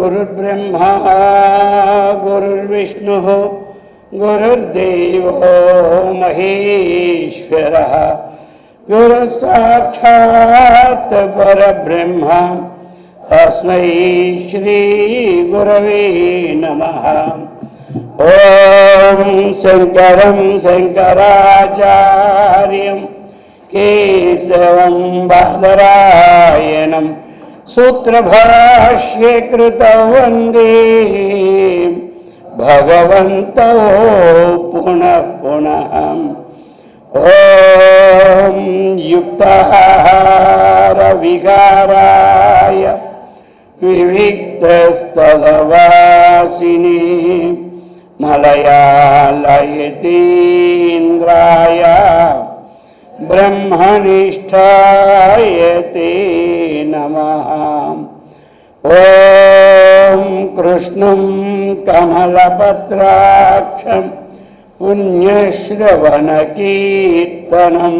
गुरुर्ब्रह्मा गुरुर्विष्णुः गुरुर्देवो महेश्वरः गुरुसाक्षात् परब्रह्म तस्मै श्री गुरवे नमः। ओम शंकरं शंकराचार्यं केशवं बादरायणं सूत्रभाष्यकृतौ वन्दे भगवन्तौ पुनः पुनः। ओम युक्ताहार विहाराय विविक्तस्थलवासिने मलयालयतीन्द्राय ब्रह्मनिष्ठाय ते नमः। ओम कृष्णं कमलपत्राक्षं पुण्यश्रवणकीर्तनं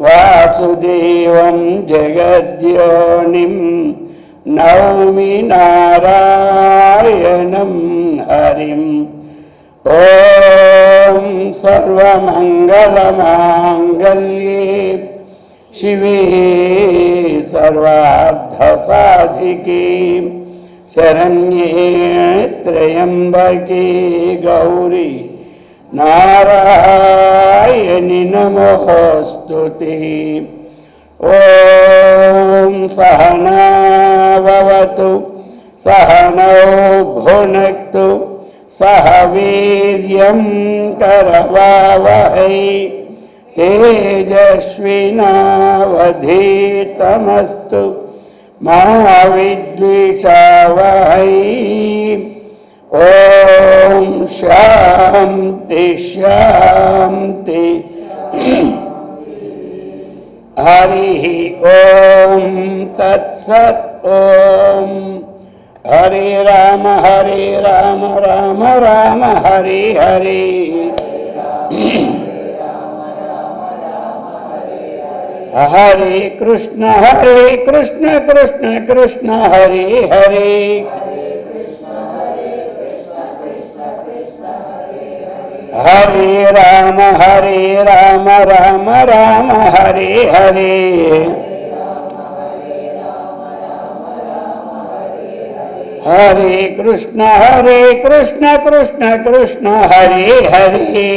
वासुदेवं जगद्योनिं नौमि नारायणं हरिम्। ओम सर्वमंगलमांगल्ये शिवे सर्वार्थसाधिके शरण्ये त्र्यंबके गौरी नारायणि नमोस्तुते। ओम सहना भवतु सहनौ भुनक्तु सह वीर्यं करवावहै तेजस्विनावधीतमस्तु मा विद्विषावहै। ओम शांति शांति। हरि ओम तत्सत्। ओम हरे राम राम राम हरे हरे। हरे कृष्ण कृष्ण कृष्ण हरे हरे। हरे राम राम हरे हरे। हरे कृष्ण कृष्ण कृष्ण हरे हरे।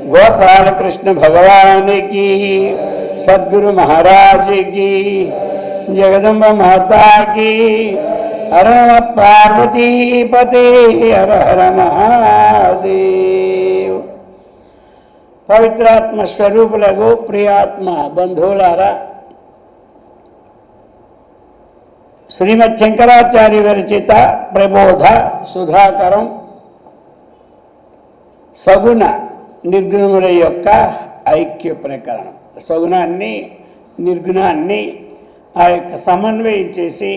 गोपाल कृष्ण भगवान की, सद्गुरु महाराज की, जगदम्बा माता की। हर नमः पार्वती पते हर हर महादेव। पवित्रात्म स्वरूपुलగు प्रियात्म బంధువులారా, శ్రీమద్ శంకరాచార్య విరచిత ప్రబోధ సుధాకరం సగుణ నిర్గుణముల యొక్క ఐక్య ప్రకరణం. సగుణాన్ని నిర్గుణాన్ని ఆ యొక్క సమన్వయం చేసి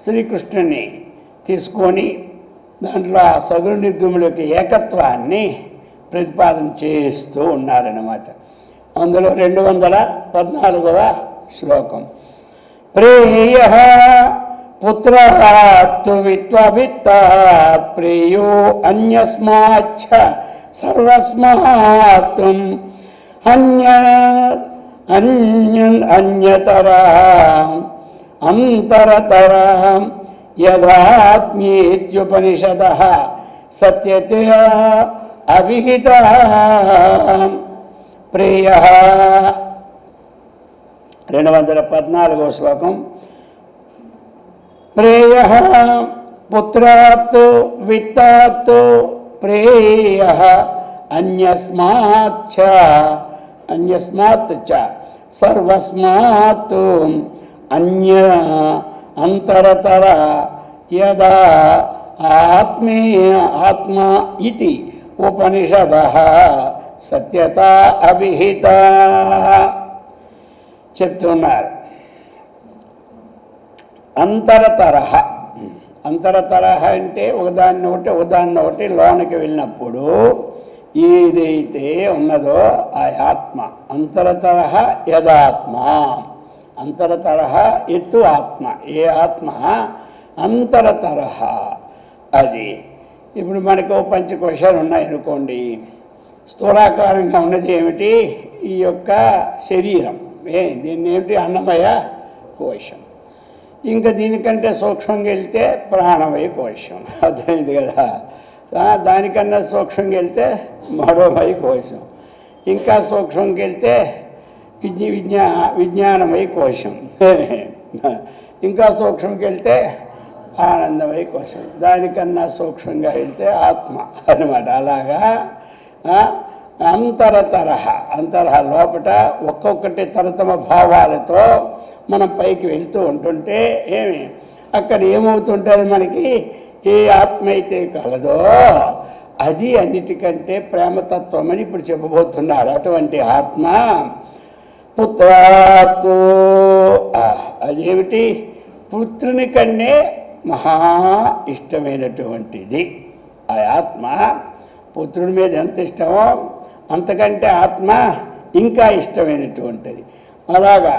శ్రీకృష్ణుని తీసుకొని దాంట్లో ఆ సగుణ నిర్గుణముల యొక్క ఏకత్వాన్ని ప్రతిపాదన చేస్తూ ఉన్నారన్నమాట. అందులో 214వ శ్లోకం. ప్రేయ పుత్రాత్తు విత్వవిత్తాత్ ప్రేయో అన్యస్మాచ్చ సర్వస్మాత్తు అన్యతరా అంతరతరా యథాత్మ్యేత్యుపనిషదః సత్యతయా అవిహితా. ప్రేయ 214వ శ్లోకం. ప్రేయ పుత్రాత్ విత్తాత్ ప్రేయ అన్యస్మాత్ చ సర్వస్మాత్ అన్య అంతరతర యదా ఆత్మేయ ఆత్మ ఇతి ఉపనిషదః సత్యత అభిహిత చెప్తున్నారు. అంతరతరహ, అంతరతరహ అంటే ఒకదాన్ని ఒకటి లోనికి వెళ్ళినప్పుడు ఏదైతే ఉన్నదో ఆ ఆత్మ అంతరతరహ యదాత్మ, అంతరతరహ ఎత్తు ఆత్మ, ఏ ఆత్మ అంతరతరహ అది. ఇప్పుడు మనకు పంచకోశాలు ఉన్నాయనుకోండి, స్థూలాకారంగా ఉన్నది ఏమిటి? ఈ యొక్క శరీరం, దీన్ని ఏమిటి? అన్నమయ కోశం. ఇంకా దీనికంటే సూక్ష్మంగా వెళ్తే ప్రాణమయ కోశం, అర్థమైంది కదా. దానికన్నా సూక్ష్మంగా వెళ్తే మనోమయ కోశం, ఇంకా సూక్ష్మంగా వెళ్తే విజ్ఞానమయ కోశం, ఇంకా సూక్ష్మంగా వెళ్తే ఆనందమయ కోశం, దానికన్నా సూక్ష్మంగా వెళ్తే ఆత్మ అన్నమాట. అలాగా అంతరతరహ, అంతరహ లోపట ఒక్కొక్కటి తరతమ భావాలతో మనం పైకి వెళ్తూ ఉంటుంటే అక్కడ ఏమవుతుంటుంది మనకి? ఏ ఆత్మ అయితే కలదో అది అన్నిటికంటే ప్రేమతత్వం అని ఇప్పుడు చెప్పబోతున్నారు. అటువంటి ఆత్మ పుత్రాత్, అదేమిటి? పుత్రుని కన్నే మహా ఇష్టమైనటువంటిది ఆ ఆత్మ. పుత్రుడి మీద ఎంత ఇష్టమో అంతకంటే ఆత్మ ఇంకా ఇష్టమైనటువంటిది. అలాగా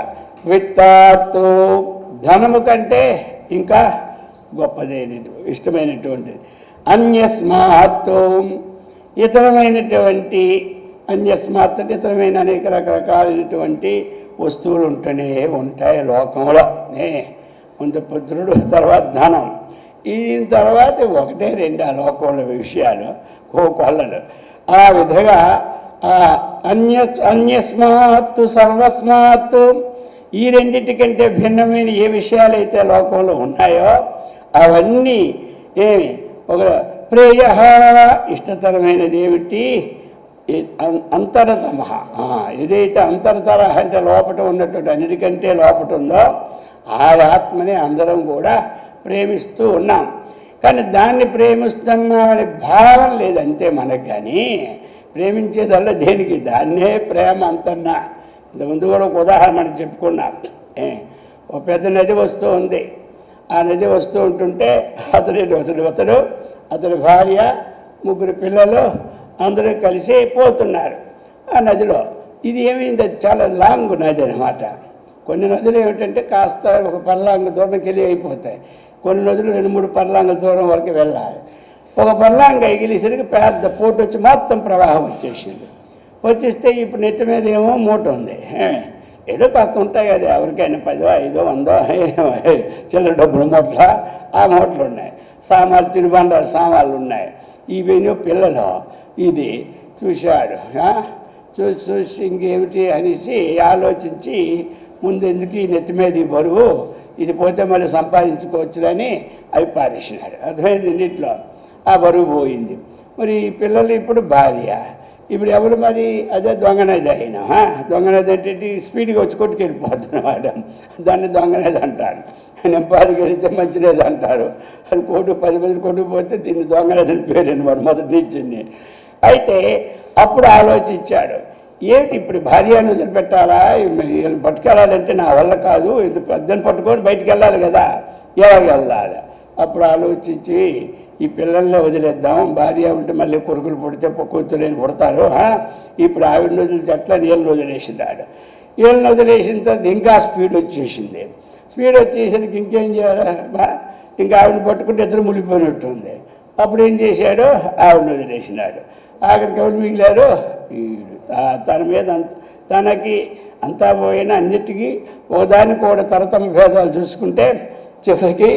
విత్తాత్తు, ధనము కంటే ఇంకా గొప్పదైనటువంటి ఇష్టమైనటువంటిది. అన్యస్మాత్తు, ఇతరమైనటువంటి, అన్యస్మాత్ ఇతరమైన అనేక రకరకాలైనటువంటి వస్తువులు ఉంటూనే ఉంటాయి లోకంలో. ముందు పుత్రుడు, తర్వాత ధనం, ఈ తర్వాత ఒకటే రెండు ఆ లోకంలో విషయాలు, కోకొల్లలు. ఆ విధంగా అన్యస్మాత్తు సర్వస్మాత్తు, ఈ రెండింటికంటే భిన్నమైన ఏ విషయాలైతే లోకంలో ఉన్నాయో అవన్నీ ఒక ప్రేయ, ఇష్టతరమైనది ఏమిటి? అంతరతమ, ఏదైతే అంతరతర అంటే లోపట ఉన్నటువంటి అన్నిటికంటే లోపట ఉందో ఆ ఆత్మని అందరం కూడా ప్రేమిస్తూ ఉన్నాం. కానీ దాన్ని ప్రేమిస్తున్నామనే భావం లేదంతే మనకు. కానీ ప్రేమించేదల్లా దేనికి? దాన్నే ప్రేమ అంతన్నా. ఇంతకుముందు కూడా ఒక ఉదాహరణ మనం చెప్పుకున్నాం. ఒక పెద్ద నది వస్తూ ఉంది. ఆ నది వస్తూ ఉంటుంటే అతడి భార్య, ముగ్గురు పిల్లలు అందరూ కలిసి పోతున్నారు ఆ నదిలో. ఇది ఏమైంది? అది చాలా లాంగ్ నది అనమాట. కొన్ని నదులు ఏమిటంటే కాస్త ఒక పర్లాంగ దూరంకి వెళ్ళి అయిపోతాయి. కొన్ని నదులు 2-3 పర్లాంగల దూరం వరకు వెళ్ళాలి. ఒక పర్లాంగ ఎగిలిసరికి పెద్ద పోటు వచ్చి మొత్తం ప్రవాహం వచ్చేసింది. వచ్చేస్తే ఇప్పుడు నెత్తి మీద ఏమో మూట ఉంది. ఏదో కాస్త ఉంటాయి కదా ఎవరికైనా 10, 5, 100 చిల్లర డబ్బుల మూట్ల, ఆ మూటలు ఉన్నాయి. సామాన్లు, తినుబండారు సామాన్లు ఉన్నాయి. ఇవేనో పిల్లలు ఇది చూశాడు. చూసి ఇంకేమిటి అనేసి ఆలోచించి ముందు ఎందుకు ఈ నెత్తి మీద ఈ బరువు, ఇది పోతే మళ్ళీ సంపాదించుకోవచ్చులని అవి పారేసినాడు. అర్థమైంది? ఇంట్లో ఆ బరువు పోయింది. మరి ఈ పిల్లలు ఇప్పుడు భార్య, ఇప్పుడు ఎవరు మరి? అదే దొంగనది అయినా. దొంగనది అంటే స్పీడ్గా వచ్చి కొట్టుకెళ్ళిపోతుంది అన్నమాట. దాన్ని దొంగనది అంటారు. నెంపాదికి వెళితే మంచినది అంటారు. అది 10 మంది కొట్టుకుపోతే దీన్ని దొంగనది అని పేరు అనమాట మొదటి నుంచి. అయితే అప్పుడు ఆలోచించాడు, ఏమిటి ఇప్పుడు భార్యను వదిలిపెట్టాలా? వీళ్ళని పట్టుకెళ్ళాలంటే నా వల్ల కాదు, ఇది పెద్దని పట్టుకొని బయటికి వెళ్ళాలి కదా, ఎలాగ వెళ్ళాలి? అప్పుడు ఆలోచించి ఈ పిల్లల్ని వదిలేద్దాం, భార్య ఉంటే మళ్ళీ కొడుకులు పుడితే కూతురేని పుడతారు, ఇప్పుడు ఆవిడని వదిలితే ఎట్లా నీళ్ళని వదిలేసినాడు. వీళ్ళని వదిలేసిన తర్వాత ఇంకా స్పీడ్ వచ్చేసింది. స్పీడ్ వచ్చేసరికి ఇంకేం చేయాలి? ఇంకా ఆవిడని పట్టుకుంటే ఇద్దరు మునిగిపోయినట్టుంది. అప్పుడు ఏం చేశాడు? ఆవిడని వదిలేసినాడు. ఆఖరికి ఎవరు మిగిలాడు? తన మీద తనకి అంతా పోయిన అన్నిటికీ ఒకదాన్ని కూడా తరతమ భేదాలు చూసుకుంటే చివరికి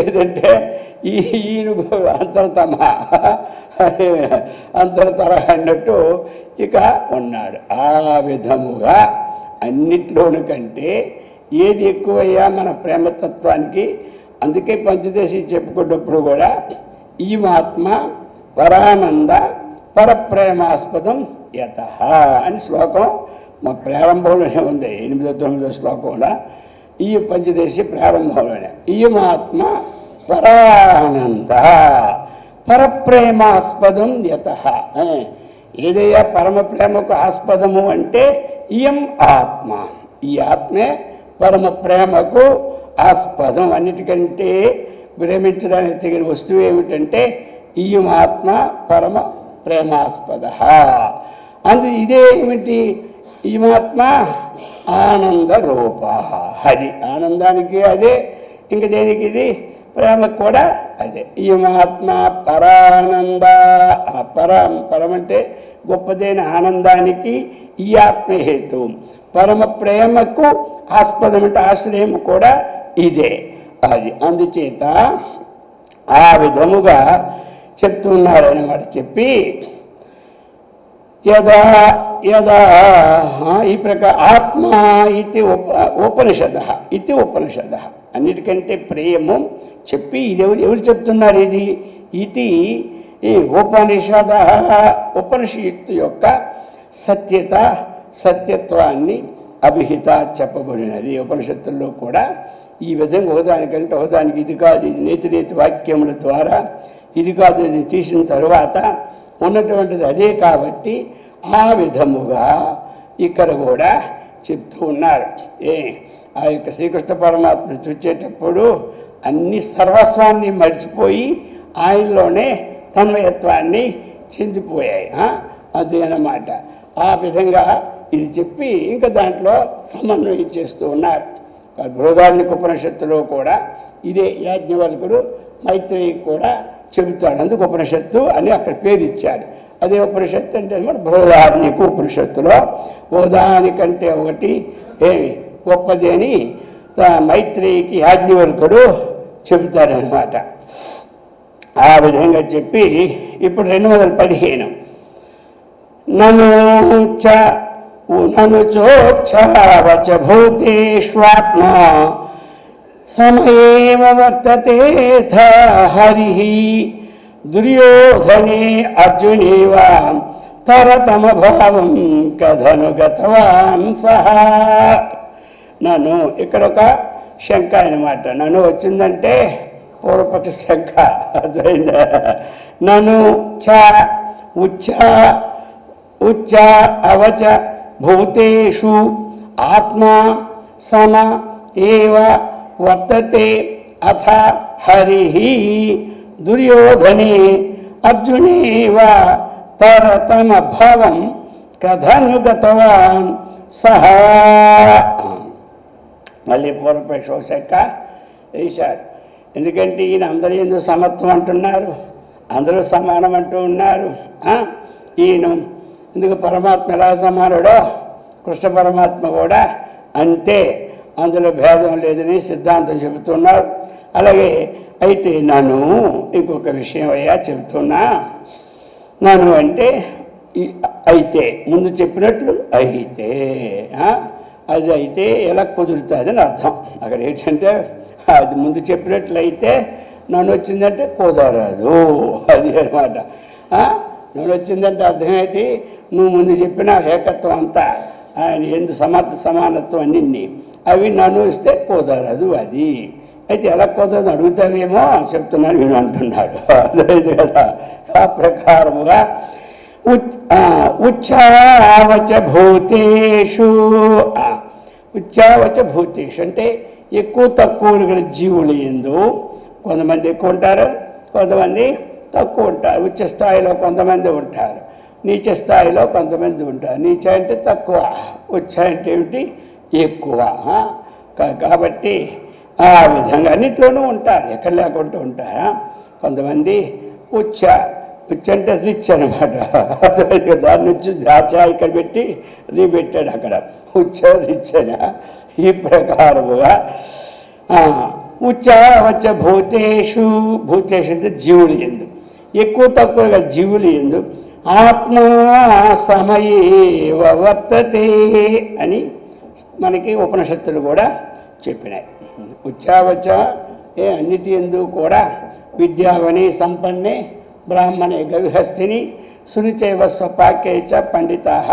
ఏదంటే ఈయన అంతరతర అన్నట్టు ఇక ఉన్నాడు. ఆ విధముగా అన్నిట్లోని కంటే ఏది ఎక్కువయ్యా మన ప్రేమతత్వానికి? అందుకే పంచదశి చెప్పుకున్నప్పుడు కూడా ఈమాత్మ పరానంద పరప్రేమాస్పదం యతః అని శ్లోకం మా ప్రారంభంలోనే ఉంది 8-9 శ్లోకంలో ఈ పంచదశి ప్రారంభంలోనే. ఇయమాత్మ పరానంద పరప్రేమాస్పదం యత. ఏదయ్యా పరమ ప్రేమకు ఆస్పదము అంటే ఇయం ఆత్మ, ఈ ఆత్మే పరమ ప్రేమకు ఆస్పదం. అన్నిటికంటే ప్రేమించడానికి తగిన వస్తువు ఏమిటంటే ఇయం ఆత్మ పరమ ప్రేమాస్పద. ఇదే ఏమిటి? ఇయమాత్మ ఆనంద రూప. అది ఆనందానికి అదే, ఇంక దేనికి ఇది? ప్రేమకు కూడా అదే. ఇయమాత్మ పరానంద. పరం అంటే గొప్పదైన ఆనందానికి ఈ ఆత్మహేతు. పరమ ప్రేమకు ఆస్పదం అంటే ఆశ్రయం కూడా ఇదే. అది అందుచేత ఆ విధముగా చెప్తున్నారన్నమాట. చెప్పి యదా యదా ఈ ప్రకారం ఆత్మ ఇది ఉపనిషద. అన్నిటికంటే ప్రేమం చెప్పి ఇది ఎవరు చెప్తున్నారు? ఇది ఈ ఉపనిషత్తు యొక్క సత్యత్వాన్ని అభిహిత చెప్పబడినది. ఉపనిషత్తుల్లో కూడా ఈ విధంగా ఒకదానికంటే ఒకదానికి ఇది కాదు, ఇది నేతి వాక్యముల ద్వారా ఇది కాదు, ఇది తీసిన తరువాత ఉన్నటువంటిది అదే. కాబట్టి ఆ విధముగా ఇక్కడ కూడా చెప్తూ ఉన్నారు. ఆ యొక్క శ్రీకృష్ణ పరమాత్మను చూచేటప్పుడు అన్ని సర్వస్వాన్ని మర్చిపోయి ఆయనలోనే తన్మయత్వాన్ని చెందిపోయాయి. అదేనమాట. ఆ విధంగా ఇది చెప్పి ఇంకా దాంట్లో సమన్వయం చేస్తూ ఉన్నారు. బృహదారణ్యక ఉపనిషత్తులో కూడా ఇదే యాజ్ఞవల్కుడు మైత్రేయి కూడా చెబుతాడు. అందుకు ఉపనిషత్తు అని అక్కడ పేరు ఇచ్చాడు. అదే ఉపనిషత్తు అంటే అనమాట బృహదారణ్యక ఉపనిషత్తులో ఒకదానికంటే ఒకటి ఏమి గొప్పది అని మైత్రేయికి యాజ్ఞవల్కుడు చెబుతాడనమాట. ఆ విధంగా చెప్పి ఇప్పుడు 215 నను చోచ్ఛావచ భూతేష్వాత్మ సమయేవ వర్తతే హరి దుర్యోధనే అర్జునేవ తరతమభావం కథను గతవాన్ సహా. నన్ను ఇక్కడ ఒక శంక అనమాట. నన్ను వచ్చిందంటే పూర్వపక్ష శంక అర్థమైందా? నన్ను ఉచ్చ అవచ భూతేషు ఆత్మ సమ ఏవ వర్తతే అథ హరి దుర్యోధనే అర్జునేవ తరతమ భవం కథను గతవాన్ సహా. మళ్ళీ పూర్వపక్ష శంక వేశాడు. ఎందుకంటే ఈయన అందరూ ఎందుకు సమత్వం అంటున్నారు, అందరూ సమానం అంటూ ఉన్నారు. ఈయన ఎందుకు పరమాత్మ ఎలా సమానుడో కృష్ణ పరమాత్మ కూడా అంతే, అందులో భేదం లేదని సిద్ధాంతం చెబుతున్నారు. అలాగే అయితే నన్ను ఇంకొక విషయం అయ్యా చెబుతున్నా. నన్ను అంటే అయితే ముందు చెప్పినట్లు అయితే అది అయితే ఎలా కుదురుతుంది అని అర్థం. అక్కడ ఏంటంటే అది ముందు చెప్పినట్లయితే నన్ను వచ్చిందంటే కుదరదు, అది అనమాట. నన్ను వచ్చిందంటే అర్థమైతే నువ్వు ముందు చెప్పిన ఏకత్వం అంతా ఆయన ఎందు సమానత్వం అన్ని అవి నన్ను వస్తే కుదరదు. అది అయితే ఎలా కుదరదు అడుగుతావేమో చెప్తున్నాను నేను అంటున్నాడు. అదే కదా. ఆ ప్రకారముగా ఉచ్చావచ భూతేషు అంటే ఎక్కువ తక్కువ గల జీవులు ఎందు కొంతమంది ఎక్కువ ఉంటారు, కొంతమంది తక్కువ ఉంటారు. ఉచ్చ స్థాయిలో కొంతమంది ఉంటారు, నీచ స్థాయిలో కొంతమంది ఉంటారు. నీచ అంటే తక్కువ, ఉచ్చ అంటే ఏమిటి ఎక్కువ. కాబట్టి ఆ విధంగా అన్నిట్లోనూ ఉంటారు, ఎక్కడ లేకుండా ఉంటారా. కొంతమంది ఉచ్చ అంటే రిచ్ అనమాట. దాని నుంచి ద్రాక్ష ఇక్కడ పెట్టి రీ పెట్టాడు అక్కడ ఉచ్చ రిచ్ అని. ఈ ప్రకారముగా ఉచ్చావచ భూతేషు అంటే జీవులు ఎందు ఎక్కువ తక్కువగా జీవులు ఎందు ఆత్మ సమయేవ వర్తతే అని మనకి ఉపనిషత్తులు కూడా చెప్పినాయి. ఉచ్చావచ అన్నిటి ఎందు కూడా విద్యావని సంపన్నే బ్రాహ్మణే గవిహస్తిని సునిచైవ స్వపాక్యై చ పండితాః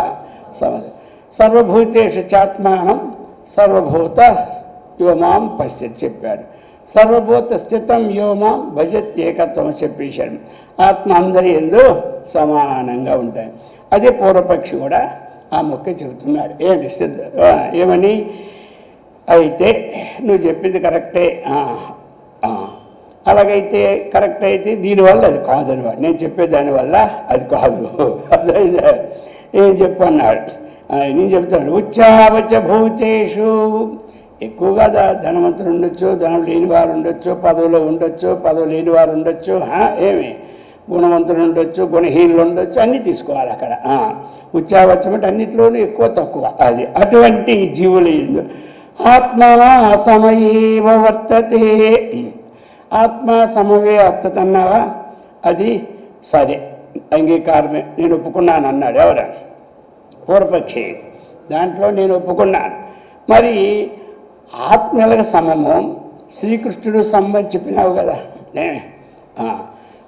సర్వభూతేషు చాత్మానం సర్వభూత యోమాం పశ్యత్ చెప్పాడు. సర్వభూత స్థితం యోమాం భజత్ ఏకత్వం చెప్పేశాడు. ఆత్మ అందరి యందు సమానంగా ఉంటాయి. అదే పూర్వపక్షి కూడా ఆ మొక్క చెబుతున్నాడు. ఏంటి ఏమని? అయితే నువ్వు చెప్పింది కరెక్టే, అలాగైతే కరెక్ట్ అయితే దీనివల్ల అది కాదనివాడు. నేను చెప్పేదానివల్ల అది కాదు. అదైతే ఏం చెప్పు అన్నాడు. నేను చెప్తాడు, ఉచ్చావచ భూతేషు, ఎక్కువగా ధనవంతులు ఉండొచ్చు, ధనం లేని వారు ఉండొచ్చు, పదవిలో ఉండొచ్చు, పదవి లేని వారు ఉండొచ్చు, ఏమి గుణవంతులు ఉండొచ్చు, గుణహీనులు ఉండొచ్చు, అన్నీ తీసుకోవాలి అక్కడ. ఉచ్చావచం అంటే అన్నింటిలోనూ ఎక్కువ తక్కువ. అది అటువంటి జీవులు ఆత్మ సమయేవ వర్తతే. ఆత్మ సమవే వర్తత అన్నావా, అది సరే అంగీకారమే, నేను ఒప్పుకున్నాను అన్నాడు. ఎవరా? పూర్వపక్షి. దాంట్లో నేను ఒప్పుకున్నాను. మరి ఆత్మలకు సమము శ్రీకృష్ణుడు సమ్మని చెప్పినావు కదా.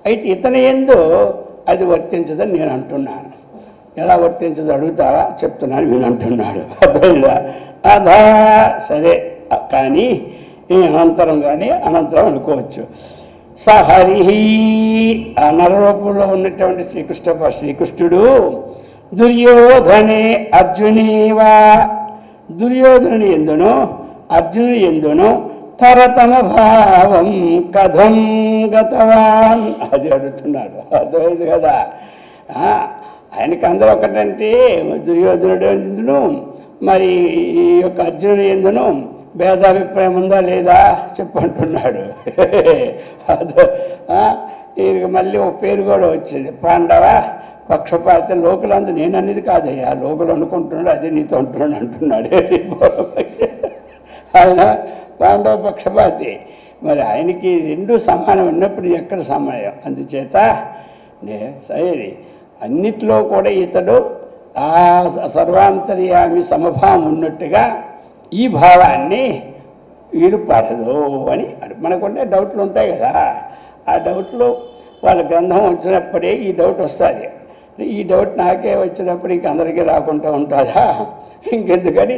అయితే ఇతని యందు అది వర్తించదని నేను అంటున్నాను. ఎలా వర్తించదు అడుగుతావా? చెప్తున్నాను, నేను అంటున్నాడు. అదా సరే, కానీ అనంతరం కానీ అనంతరం అనుకోవచ్చు. సహరి ఆ నరరూపంలో ఉన్నటువంటి శ్రీకృష్ణుడు దుర్యోధనే అర్జునేవా, దుర్యోధనుని ఎందును అర్జునుని ఎందును తరతమ భావం కథం గతవాన్, అది అడుగుతున్నాడు. అర్థమైంది కదా. ఆయనకి అందరూ ఒకటంటే దుర్యోధనుడు ఎందును మరి ఈ యొక్క అర్జునుని ఎందును భేదాభిప్రాయం ఉందా లేదా చెప్పంటున్నాడు. ఈయనకి మళ్ళీ ఒక పేరు కూడా వచ్చింది, పాండవ పక్షపాత. లోకులందు నేను అనేది కాదయ్యా, లోకులు అనుకుంటున్నాడు, అదే నీతో అంటున్నాడు అంటున్నాడు. ఆయన పాండవ పక్షపాతి. మరి ఆయనకి రెండు సమానం ఉన్నప్పుడు ఎక్కడ సమయం? అందుచేత సరే అన్నిట్లో కూడా ఇతడు ఆ సర్వాంతర్యామి సమభావం ఉన్నట్టుగా ఈ భావాన్ని వీడు పడదు అని మనకుండే డౌట్లు ఉంటాయి కదా. ఆ డౌట్లు వాళ్ళ గ్రంథం వచ్చినప్పుడే ఈ డౌట్ వస్తుంది. ఈ డౌట్ నాకే వచ్చినప్పుడు ఇంక అందరికీ రాకుండా ఉంటుందా? ఇంకెందుకని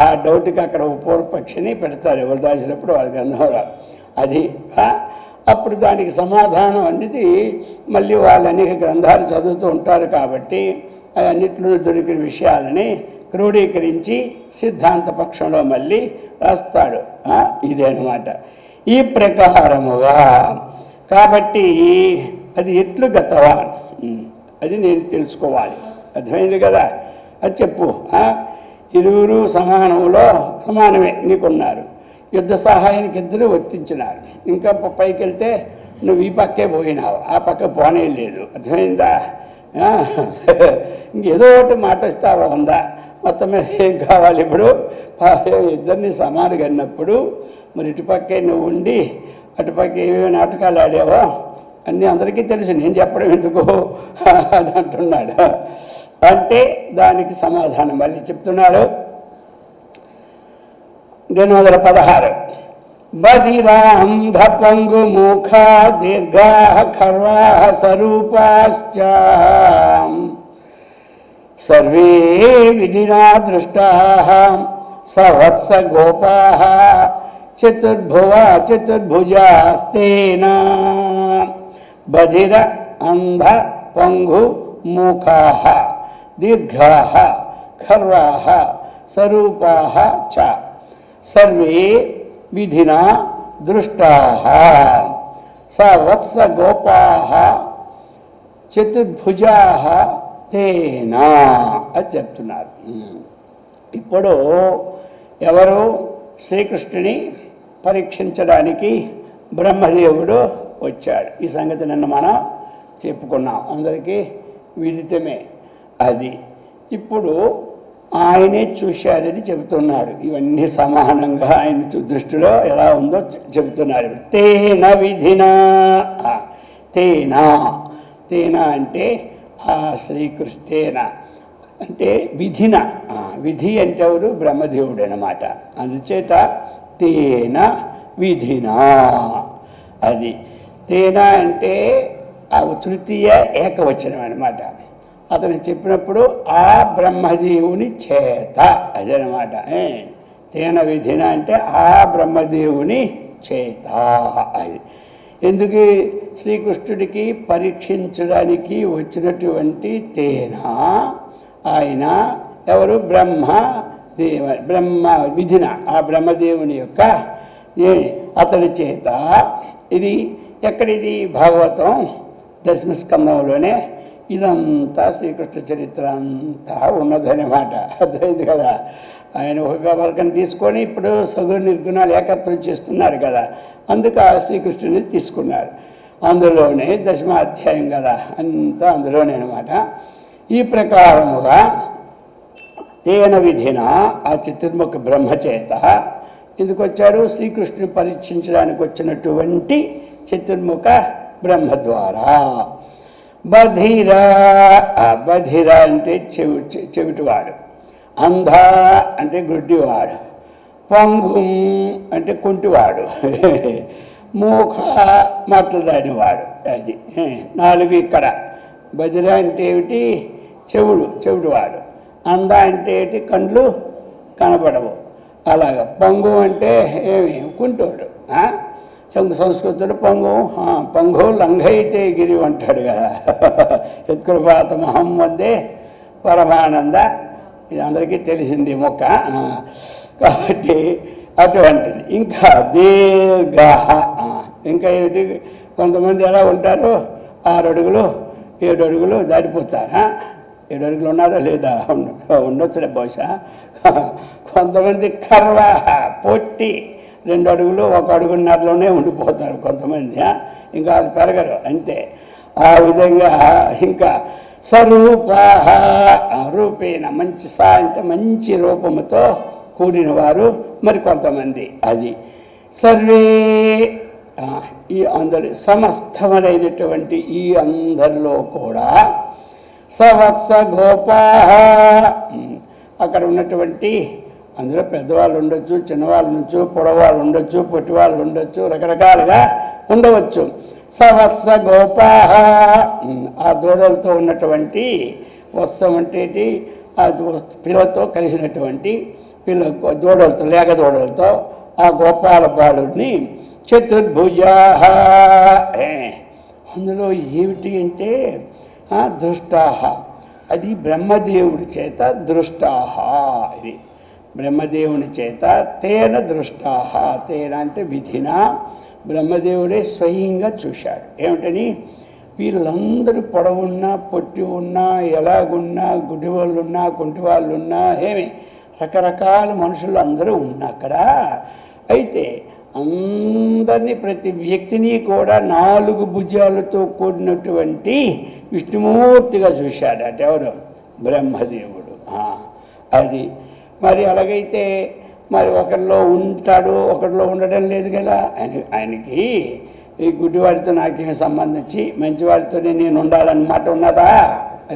ఆ డౌట్కి అక్కడ పూర్వపక్షిని పెడతారు ఎవరు రాసినప్పుడు వాళ్ళ గ్రంథంలో. అది అప్పుడు దానికి సమాధానం అనేది మళ్ళీ వాళ్ళు అనేక గ్రంథాలు చదువుతూ ఉంటారు కాబట్టి అన్నింటిలో దొరికిన విషయాలని క్రోడీకరించి సిద్ధాంత పక్షంలో మళ్ళీ రాస్తాడు. ఇదే అన్నమాట. ఈ ప్రకారముగా కాబట్టి అది ఎట్లు గతవా అది నేను తెలుసుకోవాలి. అర్థమైంది కదా. అది చెప్పు. ఇరువురు సమానమే నీకున్నారు. యుద్ధ సహాయానికి ఇద్దరు వర్తించినారు. ఇంకా పైకి వెళ్తే నువ్వు ఈ పక్కే పోయినావు, ఆ పక్క పోనే లేదు. అర్థమైందా? ఇంకేదో ఒకటి మాట ఇస్తావా ఉందా? మొత్తం మీద ఏం కావాలి ఇప్పుడు? ఇద్దరిని సమానంగా అన్నప్పుడు మరి ఇటుపక్కే నువ్వు ఉండి అటుపక్క ఏమేమి నాటకాలు ఆడావో అన్నీ అందరికీ తెలుసు, నేను చెప్పడం ఎందుకు అని అంటున్నాడు. అంటే దానికి సమాధానం మళ్ళీ చెప్తున్నాడు. 216 బధిరాంధ పంగు ముఖ దీర్ఘా ఖర్వా స్వరూపాశ్చ సర్వే విధినా దృష్టాః సవత్స గోపాః చతుర్భుజాస్తేన బధిర అంధ పంగు ముఖాః దీర్ఘాః ఖర్వాః స్వరూపాః చ సర్వే విధినా దృష్టాః సవత్స గోపాః చతుర్భుజాః తేనా అని చెప్తున్నారు. ఇప్పుడు ఎవరు శ్రీకృష్ణుని పరీక్షించడానికి బ్రహ్మదేవుడు వచ్చాడు. ఈ సంగతి నిన్న మనం చెప్పుకున్నాం, అందరికీ విదితమే. అది ఇప్పుడు ఆయనే చూశాడని చెబుతున్నాడు. ఇవన్నీ సమానంగా ఆయన దృష్టిలో ఎలా ఉందో చెబుతున్నాడు. తేన విధినా, తేనా తేనా అంటే ఆ శ్రీకృష్ణేన అంటే విధిన, విధి అంటే ఎవరు? బ్రహ్మదేవుడు అన్నమాట. అందుచేత తేన విధినా. అది తేన అంటే ఆ తృతీయ ఏకవచనం అన్నమాట. అతను చెప్పినప్పుడు ఆ బ్రహ్మదేవుని చేత, అదనమాట. తేన విధిన అంటే ఆ బ్రహ్మదేవుని చేత. అది ఎందుకు శ్రీకృష్ణుడికి పరీక్షించడానికి వచ్చినటువంటి తేన, ఆయన ఎవరు? బ్రహ్మ విధిన, ఆ బ్రహ్మదేవుని యొక్క అతడి చేత. ఇది ఎక్కడిది? భాగవతం దశమస్కందంలోనే ఇదంతా శ్రీకృష్ణ చరిత్ర అంతా ఉన్నదన్నమాట. అర్థమైంది కదా. ఆయన ఒక వర్గం తీసుకొని ఇప్పుడు సగుణ నిర్గుణాలు ఏకత్వం చేస్తున్నారు కదా, అందుకు ఆ శ్రీకృష్ణుని తీసుకున్నారు. అందులోనే దశమాధ్యాయం కదా, అంతా అందులోనే అనమాట. ఈ ప్రకారముగా తేన విధిన ఆ చతుర్ముఖ బ్రహ్మచేత ఎందుకు వచ్చాడు? శ్రీకృష్ణుని పరీక్షించడానికి వచ్చినటువంటి చతుర్ముఖ బ్రహ్మ ద్వారా. బధిర, బధిర అంటే చెవిటివాడు, అంధ అంటే గుడ్డివాడు, పంగుం అంటే కుంటివాడు, మూఖ మాట్లాడనివాడు. అది 4 ఇక్కడ. బధిర అంటే ఏమిటి? చెవిటివాడు. అంధ అంటే ఏంటి? కండ్లు కనబడవు. అలాగా పంగు అంటే ఏమి? కుంటోడు. సంస్కృతుడు పంగు లంఘయితే గిరి అంటాడు కదా. యత్కృపాత మహమ్మదే పరమానంద, ఇది అందరికీ తెలిసింది మొక్క. కాబట్టి అటువంటిది. ఇంకా దీర్ఘ, ఇంకా ఏమిటి? కొంతమంది ఎలా ఉంటారు? 6 అడుగులు 7 అడుగులు దాటిపోతారా? 7 అడుగులు ఉన్నారా లేదా? ఉండొచ్చులే బహుశా. కొంతమంది కర్వ పొట్టి 2 అడుగులు 1 అడుగున్నరలోనే ఉండిపోతారు కొంతమంది. ఇంకా వాళ్ళు పెరగరు అంతే. ఆ విధంగా ఇంకా స్వరూప, రూపేణ మంచి అంటే మంచి రూపముతో కూడిన వారు మరి కొంతమంది. అది సర్వే, ఈ అందరి సమస్తమైనటువంటి ఈ అందరిలో కూడా సవత్స గోపా, అక్కడ ఉన్నటువంటి అందులో పెద్దవాళ్ళు ఉండొచ్చు, చిన్నవాళ్ళు ఉండొచ్చు, పొడవాళ్ళు ఉండొచ్చు, పొట్టివాళ్ళు ఉండొచ్చు, రకరకాలుగా ఉండవచ్చు. సవత్స గోపా, ఆ దూడలతో ఉన్నటువంటి వత్సం అంటే ఆ పిల్లతో కలిసినటువంటి దూడలతో, లేక దూడలతో ఆ గోపాల బాలుడిని చతుర్భుజా. అందులో ఏమిటి అంటే దృష్టాహ, అది బ్రహ్మదేవుడి చేత దృష్టాహ. ఇది బ్రహ్మదేవుని చేత తేన దృష్టాహ. తేన అంటే విధిన, బ్రహ్మదేవుడే స్వయంగా చూశాడు. ఏమిటని? వీళ్ళందరూ పొడవున్నా, పొట్టి ఉన్నా, ఎలాగున్నా, గుడ్డి వాళ్ళు ఉన్నా, కుంటి వాళ్ళు ఉన్నా, రకరకాల మనుషులు అందరూ ఉన్నా అక్కడ. అయితే అందరినీ, ప్రతి వ్యక్తిని కూడా 4 భుజాలతో కూడినటువంటి విష్ణుమూర్తిగా చూశాడు. అంటే ఎవరు? బ్రహ్మదేవుడు. అది మరి అలాగైతే మరి ఒకరిలో ఉంటాడు, ఒకరిలో ఉండడం లేదు కదా. ఆయనకి ఈ గుడ్డివాడితో నాకేం సంబంధించి మంచివాడితోనే నేను ఉండాలన్నమాట ఉన్నదా?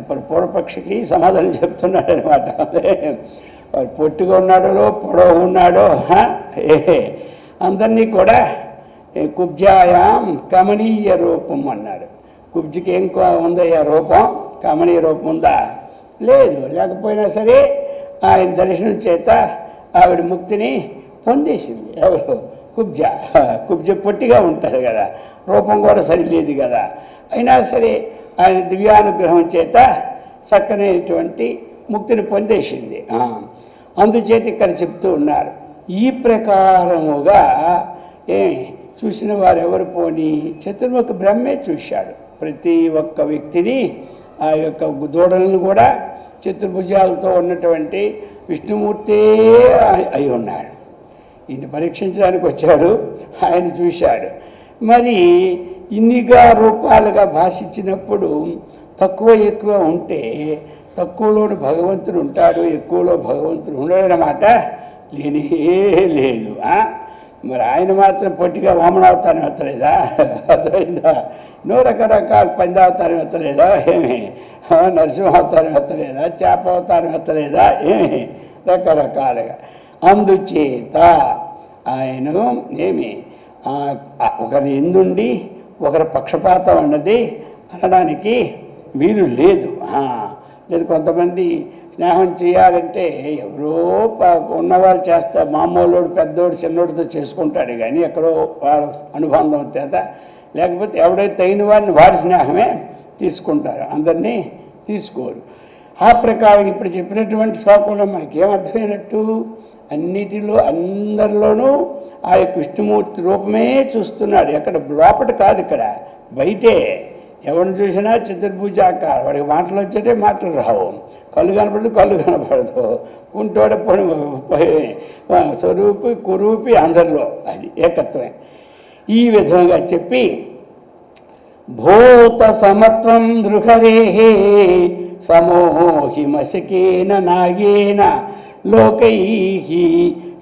ఇప్పుడు పూర్వపక్షికి సమాధానం చెప్తున్నాడు అనమాట. పొట్టిగా ఉన్నాడో పొడవు ఉన్నాడో అందరినీ కూడా కుబ్జాయాం కమనీయ రూపం అన్నాడు. కుబ్జికి ఏం ఉందయ్యా రూపం? కమనీయ రూపం ఉందా? లేదు. లేకపోయినా సరే ఆయన దర్శనం చేత ఆవిడ ముక్తిని పొందేసింది. ఎవరు? కుబ్జ పొట్టిగా ఉంటుంది కదా, రూపం కూడా సరిలేదు కదా. అయినా సరే ఆయన దివ్యానుగ్రహం చేత చక్కనైనటువంటి ముక్తిని పొందేసింది. అందుచేత ఇక్కడ చెప్తూ ఉన్నారు. ఈ ప్రకారముగా చూసిన వారు ఎవరు? పోని చతుర్ముఖ బ్రహ్మే చూశాడు. ప్రతి ఒక్క వ్యక్తిని, ఆ యొక్క దూడలను కూడా చతుర్భుజాలతో ఉన్నటువంటి విష్ణుమూర్తే అయి ఉన్నాడు. ఇది పరీక్షించడానికి వచ్చాడు, ఆయన చూశాడు. మరి ఇన్నిగా రూపాలుగా భాషించినప్పుడు తక్కువ ఎక్కువ ఉంటే తక్కువలోని భగవంతుడు ఉంటాడు, ఎక్కువలో భగవంతుడు ఉండడనమాట లేనే లేదు. మరి ఆయన మాత్రం పొట్టిగా వామనావతారం ఎత్తలేదా? అర్థమైందా? రకరకాల పందావతారం ఎత్తలేదా? నరసింహావతారం ఎత్తలేదా? చేప అవతారం ఎత్తలేదా? రకరకాలుగా. అందుచేత ఆయన ఒకరి ఎందుండి ఒకరి పక్షపాతం అన్నది అనడానికి వీలు లేదు. లేదు కొంతమంది స్నేహం చేయాలంటే ఎవరో ఉన్నవాళ్ళు చేస్తారు, మామూలుడు పెద్దోడు చిన్నోడితో చేసుకుంటాడు కానీ ఎక్కడో వాళ్ళ అనుబంధం చేత, లేకపోతే ఎవడైతే తగిన వాడిని వాడి స్నేహమే తీసుకుంటారు, అందరినీ తీసుకోరు. ఆ ప్రకారం ఇప్పుడు చెప్పినటువంటి శ్లోకంలో మనకేమర్థమైనట్టు, అన్నిటిలో అందరిలోనూ ఆ యొక్క విష్ణుమూర్తి రూపమే చూస్తున్నాడు. ఎక్కడ లోపట కాదు, ఇక్కడ బయటే. ఎవరిని చూసినా చతుర్భుజాకారం, వాడికి మాటలు వచ్చేటే మాటలు రావు, కళ్ళు కనపడదు కళ్ళు కనపడదు, ఉంటోడ స్వరూపి కురూపి అందరిలో అది ఏకత్వమే. ఈ విధంగా చెప్పి భూత సమత్వం దృహరేహే సమోహిమశకేన నాగేన లోకైః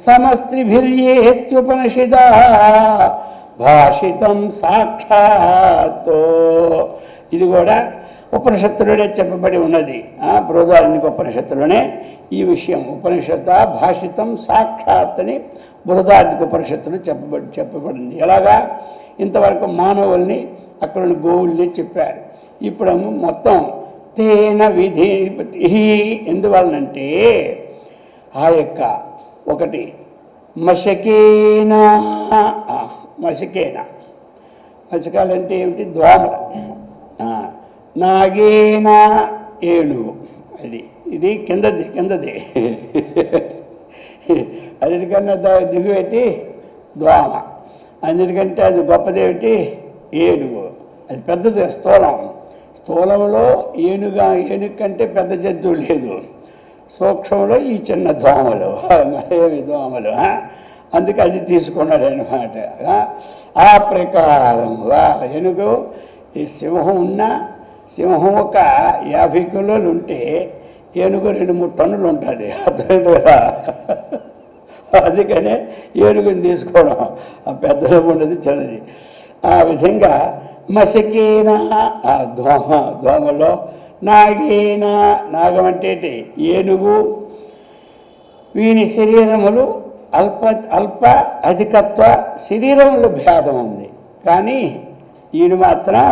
సమస్త్రిభిర్యేత్యుపనిషదా భాషితం సాక్షాత్. ఇది కూడా ఉపనిషత్తులోనే చెప్పబడి ఉన్నది. బృహదారణ్యక ఉపనిషత్తులోనే ఈ విషయం ఉపనిషత్త భాషితం సాక్షాత్ అని బృహదారణ్యక ఉపనిషత్తులు చెప్పబడింది. ఎలాగా ఇంతవరకు మానవుల్ని అక్కడ గోవుల్ని చెప్పారు. ఇప్పుడు మొత్తం తేన విధి ఎందువలనంటే ఆ యొక్క ఒకటి మశకేన, మశకాలంటే ఏమిటి, దోమలు, నాగేన ఏనుగు, ఇది కిందది అన్నిటికన్నా దిగువేటి దోమ, అన్నిటికంటే అది గొప్పదేమిటి ఏనుగు, అది పెద్దది స్థూలంలో ఏనుగు కంటే పెద్ద జంతువు లేదు, సూక్ష్మంలో ఈ చిన్న దోమలు దోమలు, అందుకే అది తీసుకున్నాడు అన్నమాట. ఆ ప్రకారముగా ఏనుగు ఈ సింహం సింహం ఒక 50 కిలోలు ఉంటే ఏనుగు 2-3 టన్నులు ఉంటుంది, అర్థమైంది కదా. అందుకనే ఏనుగుని తీసుకోవడం, ఆ పెద్దలో ఉన్నది చిన్నది. ఆ విధంగా మశకేన దోమలో, నాగేన నాగం అంటే ఏనుగు, వీని శరీరములు అల్ప అధికత్వ శరీరములు భేదం ఉంది, కానీ ఈయన మాత్రం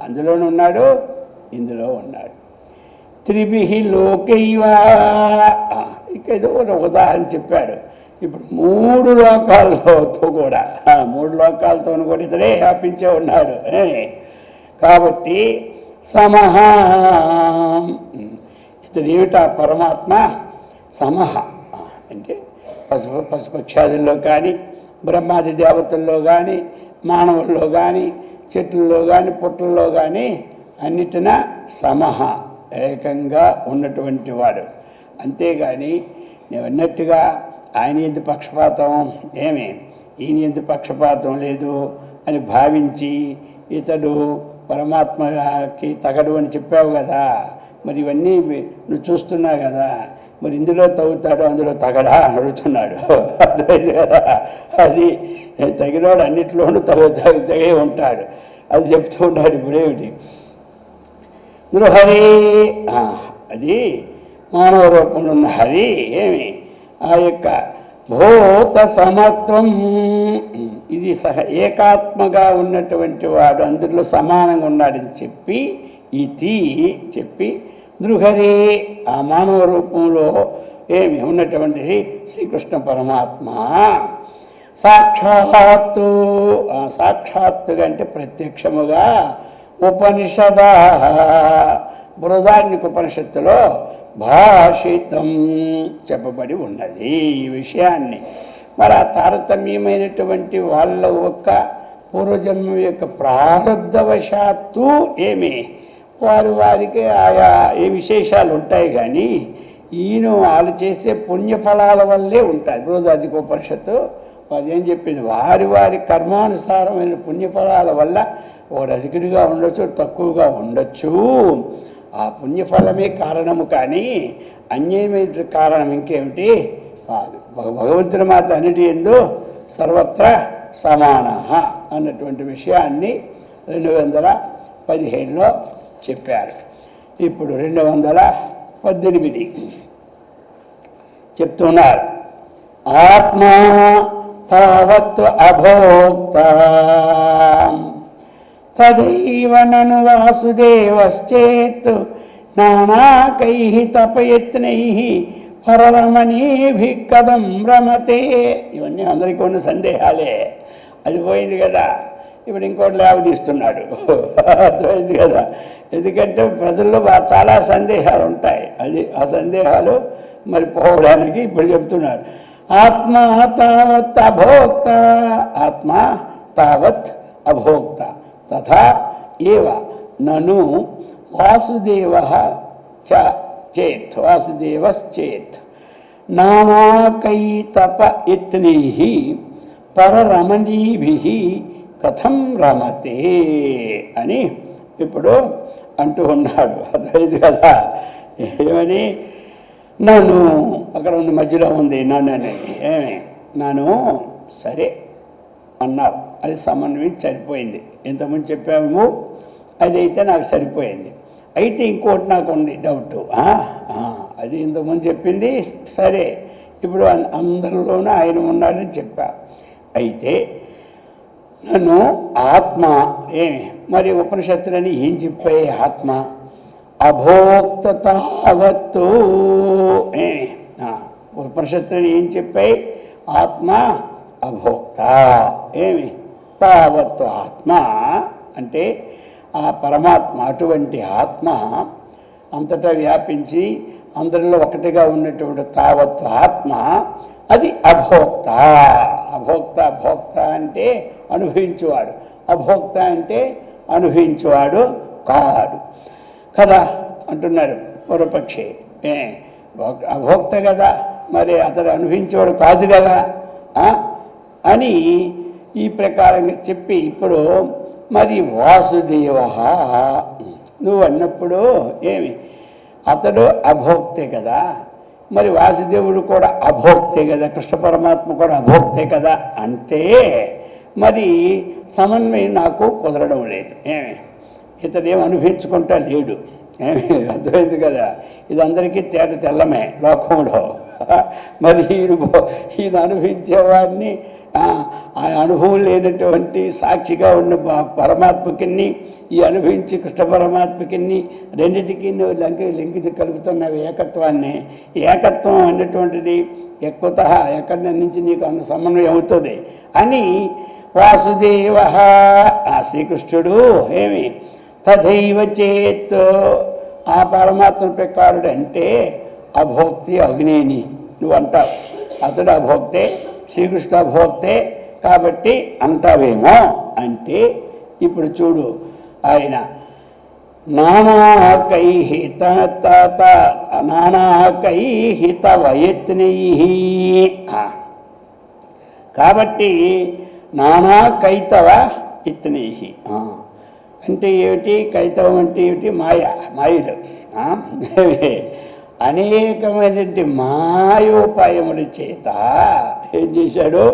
అందులోనే ఉన్నాడు, ఇందులో ఉన్నాడు. త్రిభిః లోకైవ, ఇక ఏదో ఉదాహరణ చెప్పాడు. ఇప్పుడు 3 లోకాలతో కూడా 3 లోకాలతో కూడా ఇతడే వ్యాపించే ఉన్నాడు. కాబట్టి సమహ, ఇతడు ఏమిటా పరమాత్మ సమహ అంటే పశుపక్షాదుల్లో కానీ, బ్రహ్మాది దేవతల్లో కానీ, మానవుల్లో కానీ, చెట్లలో కానీ, పుట్టల్లో కానీ అన్నిటిన సమహ ఏకంగా ఉన్నటువంటి వాడు. అంతేగాని నేను అన్నట్టుగా ఆయన ఎందు పక్షపాతం ఈయన ఎందు పక్షపాతం లేదు అని భావించి ఇతడు పరమాత్మకి తగడు అని చెప్పావు కదా, మరి ఇవన్నీ నువ్వు చూస్తున్నావు కదా, మరి ఇందులో తగ్గుతాడు అందులో తగడా అని అడుగుతున్నాడు. అర్థమైంది కదా, అది తగినవాడు అన్నింటిలోనూ తగే ఉంటాడు, అది చెప్తూ ఉన్నాడు. ఇప్పుడేమిటి నృహరి, అది మానవ రూపంలో ఉన్న హరి ఆ యొక్క భూత సమత్వం, ఇది ఏకాత్మగా ఉన్నటువంటి వాడు అందులో సమానంగా ఉన్నాడని చెప్పి నృహరి ఆ మానవ రూపంలో ఉన్నటువంటి శ్రీకృష్ణ పరమాత్మ సాక్షాత్తుగా అంటే ప్రత్యక్షముగా ఉపనిషద బృహదారణ్యక ఉపనిషత్తులో భాషితం చెప్పబడి ఉన్నది ఈ విషయాన్ని. మరి ఆ తారతమ్యమైనటువంటి వాళ్ళ యొక్క పూర్వజన్మ యొక్క ప్రారంధవశాత్తు వారికి ఆయా ఏ విశేషాలు ఉంటాయి, కానీ ఈయన వాళ్ళు చేసే పుణ్యఫలాల వల్లే ఉంటాయి. బృహదారణ్యక ఉపనిషత్తు అదేం చెప్పింది, వారి కర్మానుసారమైన పుణ్యఫలాల వల్ల వాడు అధికుడిగా ఉండొచ్చు, తక్కువగా ఉండొచ్చు. ఆ పుణ్యఫలమే కారణము, కానీ అన్యమైన కారణం ఇంకేమిటి కాదు. భగవంతుని మాత అన్నిటి యందు సర్వత్ర సమాన అన్నటువంటి విషయాన్ని 217లో చెప్పారు. ఇప్పుడు 218 చెప్తున్నారు. ఆత్మా తావత్ అభోక్త తదైవ నను వాసుదేవశ్చేత్ నానాకై తపయత్నై పరరమణీభి కథం రమతే. ఇవన్నీ అందరికీ ఉన్న సందేహాలే. అది పోయింది కదా, ఇప్పుడు ఇంకోటి లేవదీస్తున్నాడు. అర్థమైంది కదా. ఎందుకంటే ప్రజల్లో చాలా సందేహాలు ఉంటాయి. అది ఆ సందేహాలు మరి పోవడానికి ఇప్పుడు చెప్తున్నాడు. ఆత్మ తావత్ అభోక్త, ఆత్మ తావత్ అభోక్త తథా ఏవ నను వాసుదేవ చేత్, వాసుదేవశ్చేత్ నానాకైతప యత్నైః పరరమణీభిః కథం రమతే అని ఇప్పుడు అంటూ ఉన్నాడు. అర్థమైంది కదా. ఏమని? నన్ను అక్కడ ఉంది, మధ్యలో ఉంది నన్ను అని. ఏమి నన్ను సరే అన్నావు, అది సమన్వయం సరిపోయింది. ఇంతకుముందు చెప్పాము, అదైతే నాకు సరిపోయింది. అయితే ఇంకోటి నాకు ఉంది డౌట్. అది ఇంతకుముందు చెప్పింది సరే, ఇప్పుడు అందరిలోనూ ఆయన ఉన్నాడని చెప్పా. అయితే నన్ను ఆత్మ ఏమి మరి ఉపనిషత్తులని ఏం చెప్పాయి? ఆత్మ అభోక్తవత్తు. ఏమి ఉపనిషత్తులని ఏం చెప్పాయి? ఆత్మ అభోక్త. ఏమి తావత్తు ఆత్మ అంటే ఆ పరమాత్మ, అటువంటి ఆత్మ అంతటా వ్యాపించి అందరిలో ఒకటిగా ఉన్నటువంటి తావత్తు ఆత్మ అది అభోక్త. అభోక్త, భోక్త అంటే అనుభవించేవాడు, అభోక్త అంటే అనుభవించేవాడు కాడు కదా అంటున్నారు పూర్వపక్షి. అభోక్త కదా, మరి అతడు అనుభవించేవాడు కాదు కదా అని ఈ ప్రకారంగా చెప్పి ఇప్పుడు మరి వాసుదేవ నువ్వు అన్నప్పుడు ఏమి అతడు అభోక్తే కదా, మరి వాసుదేవుడు కూడా అభోక్తే కదా, కృష్ణ పరమాత్మ కూడా అభోక్తే కదా అంటే మరి సమన్వయం నాకు కుదరడం లేదు. ఏమి ఇతడేం అనుభవించుకుంటా లేడు. ఏమి అర్థమైంది కదా. ఇది అందరికీ తేట తెల్లమే లోకంలో. మరి ఈయన అనుభవించేవాడిని ఆ అనుభవం లేనటువంటి సాక్షిగా ఉన్న పరమాత్మకిని, ఈ అనుభవించి కృష్ణ పరమాత్మకిని రెండింటికి లింకి కలుపుతున్న ఏకత్వాన్ని, ఏకత్వం అన్నటువంటిది ఎక్కువ ఎక్కడి నుంచి నీకు సమన్వయం అవుతుంది అని వాసుదేవ శ్రీకృష్ణుడు ఏమి తథైవ చేత్ ఆ పరమాత్మ ప్రకారుడు అంటే అభోక్తి అగ్నేని నువ్వు అంటావు. అతడు అభోక్తే, శ్రీకృష్ణ అభోక్తే కాబట్టి అంటావేమో అంటే ఇప్పుడు చూడు ఆయన నానాకై తవయత్నైః కాబట్టి నానాకైతవ యత్నైః అంటే ఏమిటి? కైతవం అంటే ఏమిటి? మాయలు అనేకమైనటువంటి మాయోపాయముల చేత ఏం చేశాడు?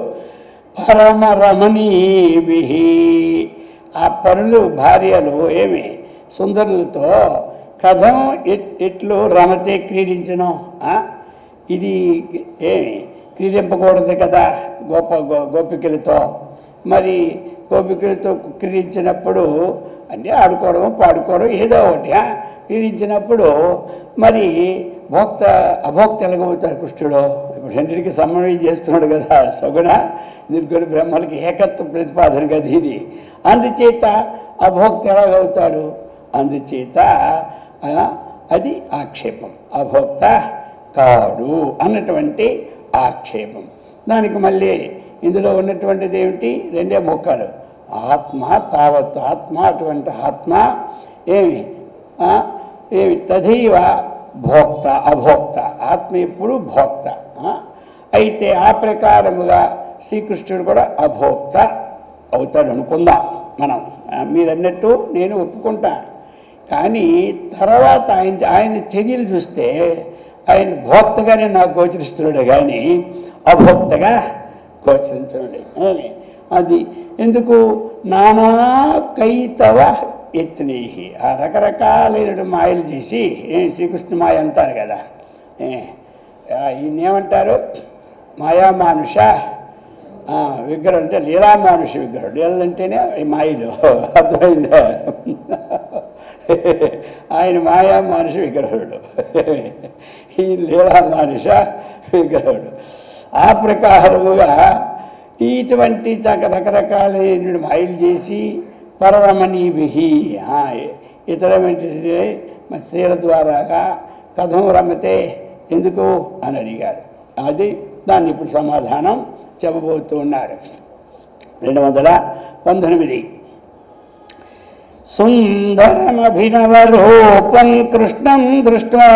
పరమరమణీభి ఆ పరులు భార్యలు ఏమి సుందరులతో కథం ఎట్లు రమతే క్రీడించను. ఇది ఏమి క్రీడింపకూడదు కదా గోపికలతో. మరి గోపికలతో క్రీడించినప్పుడు అంటే ఆడుకోవడం పాడుకోవడం ఏదో ఒకటి క్రీడించినప్పుడు మరి అభోక్త ఎలాగవుతాడు కృష్ణుడు? ఇప్పుడు రెండింటికి సమన్వయం చేస్తున్నాడు కదా. సగుణ నిర్గుణ బ్రహ్మలకి ఏకత్వ ప్రతిపాదన కదా ఇది. అందుచేత అభోక్త ఎలాగవుతాడు? అందుచేత అది ఆక్షేపం. అభోక్త కాడు అన్నటువంటి ఆక్షేపం. దానికి మళ్ళీ ఇందులో ఉన్నటువంటిది ఏమిటి? రెండే మొక్కలు. ఆత్మ తావత్తు ఆత్మ, అటువంటి ఆత్మ ఏమి తథైవ భోక్త అభోక్త. ఆత్మ ఎప్పుడు భోక్త. అయితే ఆ ప్రకారముగా శ్రీకృష్ణుడు కూడా అభోక్త అవుతాడు అనుకుందాం మనం. మీరు అన్నట్టు నేను ఒప్పుకుంటాను. కానీ తర్వాత ఆయన చర్యలు చూస్తే ఆయన భోక్తగానే నాకు గోచరిస్తున్నాడు కానీ అభోక్తగా గోచరించండి. అది ఎందుకు? నానా కైతవ యత్నైః ఆ రకరకాలైన మాయలు చేసి శ్రీకృష్ణ మాయ అంటారు కదా. ఈయనేమంటారు? మాయామానుష విగ్రహం అంటే లీలామానుష విగ్రహం. లీలంటేనే మాయలు. అర్థమైందా? ఆయన మాయా మానుష విగ్రహుడు, ఈ లీలా మానుష విగ్రహుడు. ఆ ప్రకారముగా ఇటువంటి రకరకాలైన మాయలు చేసి పరరమణీభి ఇతరమైన స్త్రీల ద్వారాగా కథం రమతే ఎందుకు అని అడిగాడు. అది దాన్ని ఇప్పుడు సమాధానం చెప్పబోతూ ఉన్నాడు. 219 సుందరమభినవరూపం కృష్ణం దృష్ట్వా